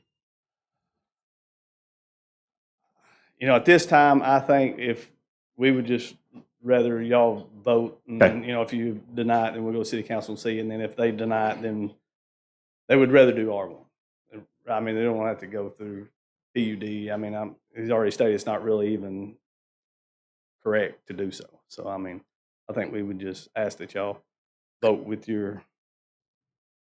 At this time, I think if we would just rather y'all vote, and then, if you deny it, then we'll go to City Council and see. And then if they deny it, then they would rather do R1. I mean, they don't want to have to go through PUD. I mean, he's already stated it's not really even correct to do so. So, I mean, I think we would just ask that y'all vote with your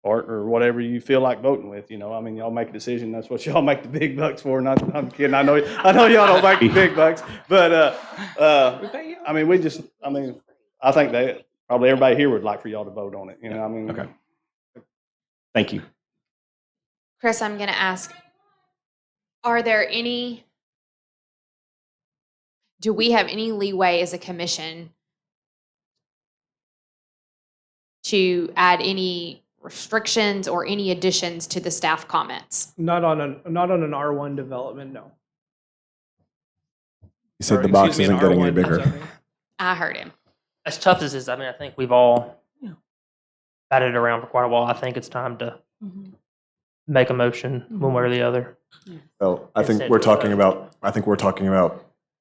heart or whatever you feel like voting with. I mean, y'all make a decision. That's what y'all make the big bucks for. I'm kidding. I know y'all don't make the big bucks, but I mean, I think that probably everybody here would like for y'all to vote on it. I mean, okay. Thank you. Chris, I'm going to ask, do we have any leeway as a commission to add any restrictions or any additions to the staff comments? Not on an R1 development, no. You said the box isn't getting any bigger. I heard him. As tough as this is, I mean, I think we've all batted it around for quite a while. I think it's time to make a motion one way or the other. Well, I think we're talking about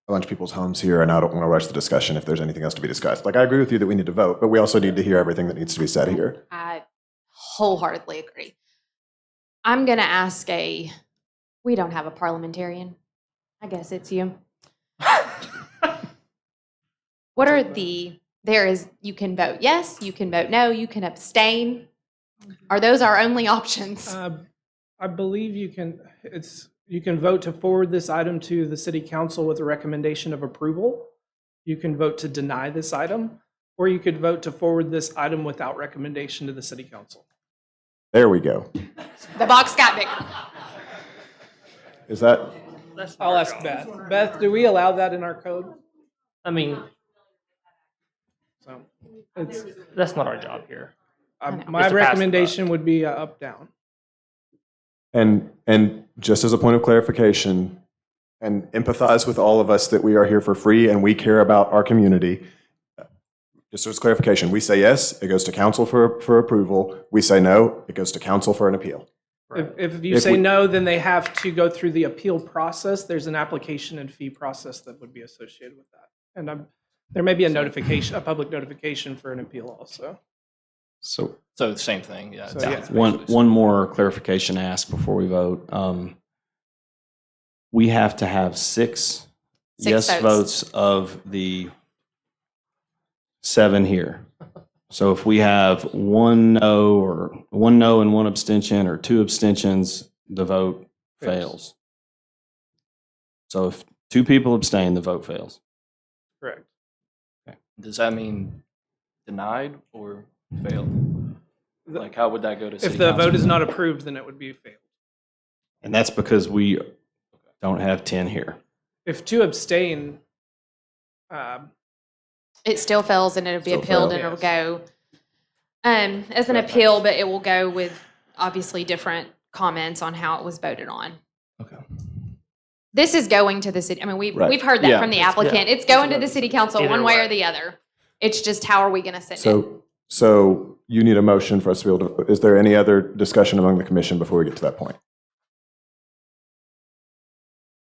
a bunch of people's homes here, and I don't want to rush the discussion if there's anything else to be discussed. Like, I agree with you that we need to vote, but we also need to hear everything that needs to be said here. I wholeheartedly agree. I'm going to ask we don't have a parliamentarian. I guess it's you. What are you can vote yes, you can vote no, you can abstain. Are those our only options? I believe you can, it's You can vote to forward this item to the city council with a recommendation of approval. You can vote to deny this item, or you could vote to forward this item without recommendation to the city council. There we go. The box got bigger. Is that, I'll ask Beth. Beth, do we allow that in our code? I mean, So it's, that's not our job here. my Just to pass the recommendation would be up, down. and just as a point of clarification, and empathize with all of us that we are here for free and we care about our community. Just as clarification, we say yes, it goes to council for approval. We say no, it goes to council for an appeal. If you say no, then they have to go through the appeal process. There's an application and fee process that would be associated with that. And there may be a notification, a public notification for an appeal also. So So the same thing, yeah. So, yeah. one more clarification ask before we vote. We have to have six yes votes of the 7 here. So if we have one no and one abstention, or 2 abstentions, the vote fails. So if 2 people abstain, the vote fails. Correct. Okay. Does that mean denied or failed? Like, how would that go to city If the council? vote is not approved, then it would be failed. And that's because we don't have 10 here. If 2 abstain, It still fails and it'll be Still appealed fail. and it'll go as an appeal, but it will go with obviously different comments on how it was voted on. Okay. This is going to the city. I mean, Right. we've heard that Yeah. from the applicant. It's going to the city council Either one way way. or the other. It's just how are we going to send it? So you need a motion for us to be able to, is there any other discussion among the commission before we get to that point?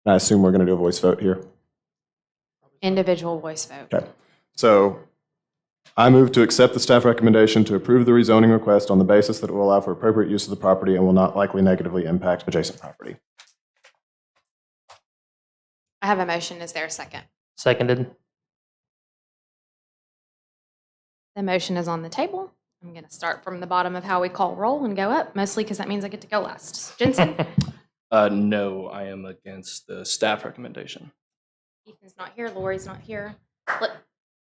I assume we're going to do a voice vote here. Individual voice vote. Okay. So I move to accept the staff recommendation to approve the rezoning request on the basis that it will allow for appropriate use of the property and will not likely negatively impact adjacent property. I have a motion. Is there a second? Seconded. The motion is on the table. I'm going to start from the bottom of how we call roll and go up, mostly because that means I get to go last. Jensen? No, I am against the staff recommendation. Ethan's not here. Lori's not here.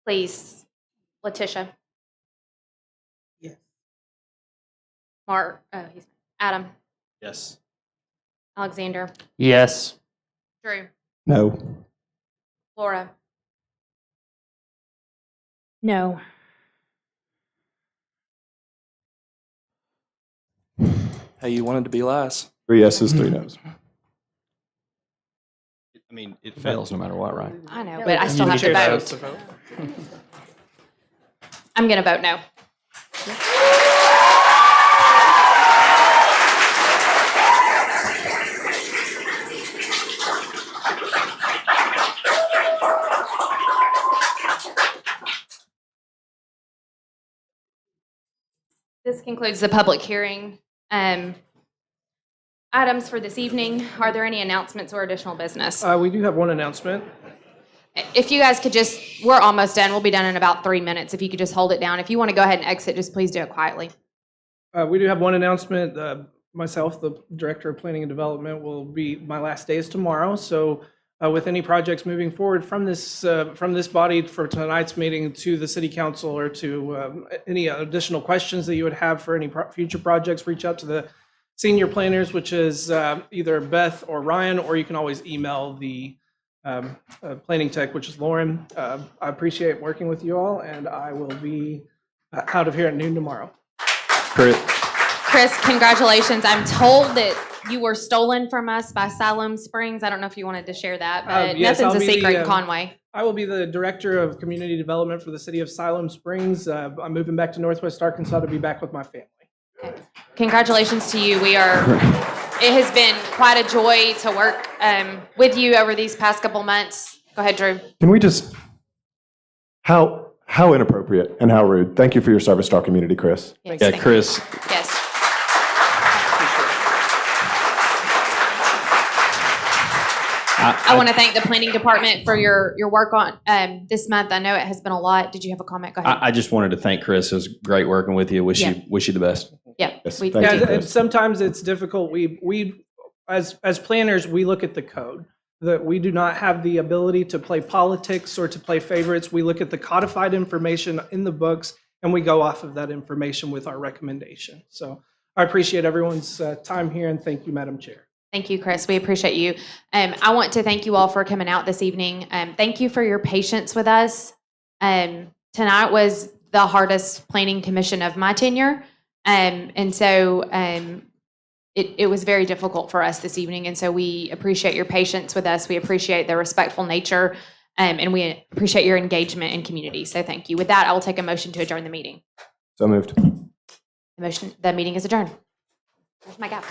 Please, Letitia. Yes. Mark, Adam, Yes. Alexander, Yes. Drew, No. Laura, No. Hey, you wanted to be last. 3 yeses, 3 nos. I mean, it fails no matter what, right? I know, but I still have to need your vote. vote. I'm going to vote no. This concludes the public hearing. Items for this evening. Are there any announcements or additional business? we do have one announcement. If you guys could just, we're almost done. We'll be done in about 3 minutes. If you could just hold it down. If you want to go ahead and exit, just please do it quietly. We do have one announcement. Myself, the Director of Planning and Development, my last day is tomorrow. So with any projects moving forward from this body for tonight's meeting to the City Council, or to any additional questions that you would have for any future projects, reach out to the senior planners, which is either Beth or Ryan, or you can always email the planning tech, which is Lauren. I appreciate working with you all, and I will be out of here at noon tomorrow. Chris, congratulations. I'm told that you were stolen from us by Siloam Springs. I don't know if you wanted to share that, but Yes, nothing's I'll a be secret the, in Conway. I will be the Director of Community Development for the city of Siloam Springs. I'm moving back to Northwest Arkansas to be back with my family. Congratulations to you. It has been quite a joy to work with you over these past couple months. Go ahead, Drew. Can we just, how inappropriate and how rude. Thank you for your service to our community, Chris. Yes, Yeah, thank Chris, you. Yes. I want to thank the planning department for your work on this month. I know it has been a lot. Did you have a comment? Go ahead. I just wanted to thank Chris. It was great working with you. Wish you the best. Yeah. Yes, we thank you, Yeah, Chris. sometimes it's difficult. We as planners, we look at the code. That we do not have the ability to play politics or to play favorites. We look at the codified information in the books, and we go off of that information with our recommendation. So I appreciate everyone's time here, and thank you, Madam Chair. Thank you, Chris. We appreciate you. I want to thank you all for coming out this evening. Thank you for your patience with us. Tonight was the hardest planning commission of my tenure. And so it was very difficult for us this evening. And so we appreciate your patience with us. We appreciate the respectful nature, and we appreciate your engagement in community. So thank you. With that, I will take a motion to adjourn the meeting. So moved. The meeting is adjourned. Where's my gavel?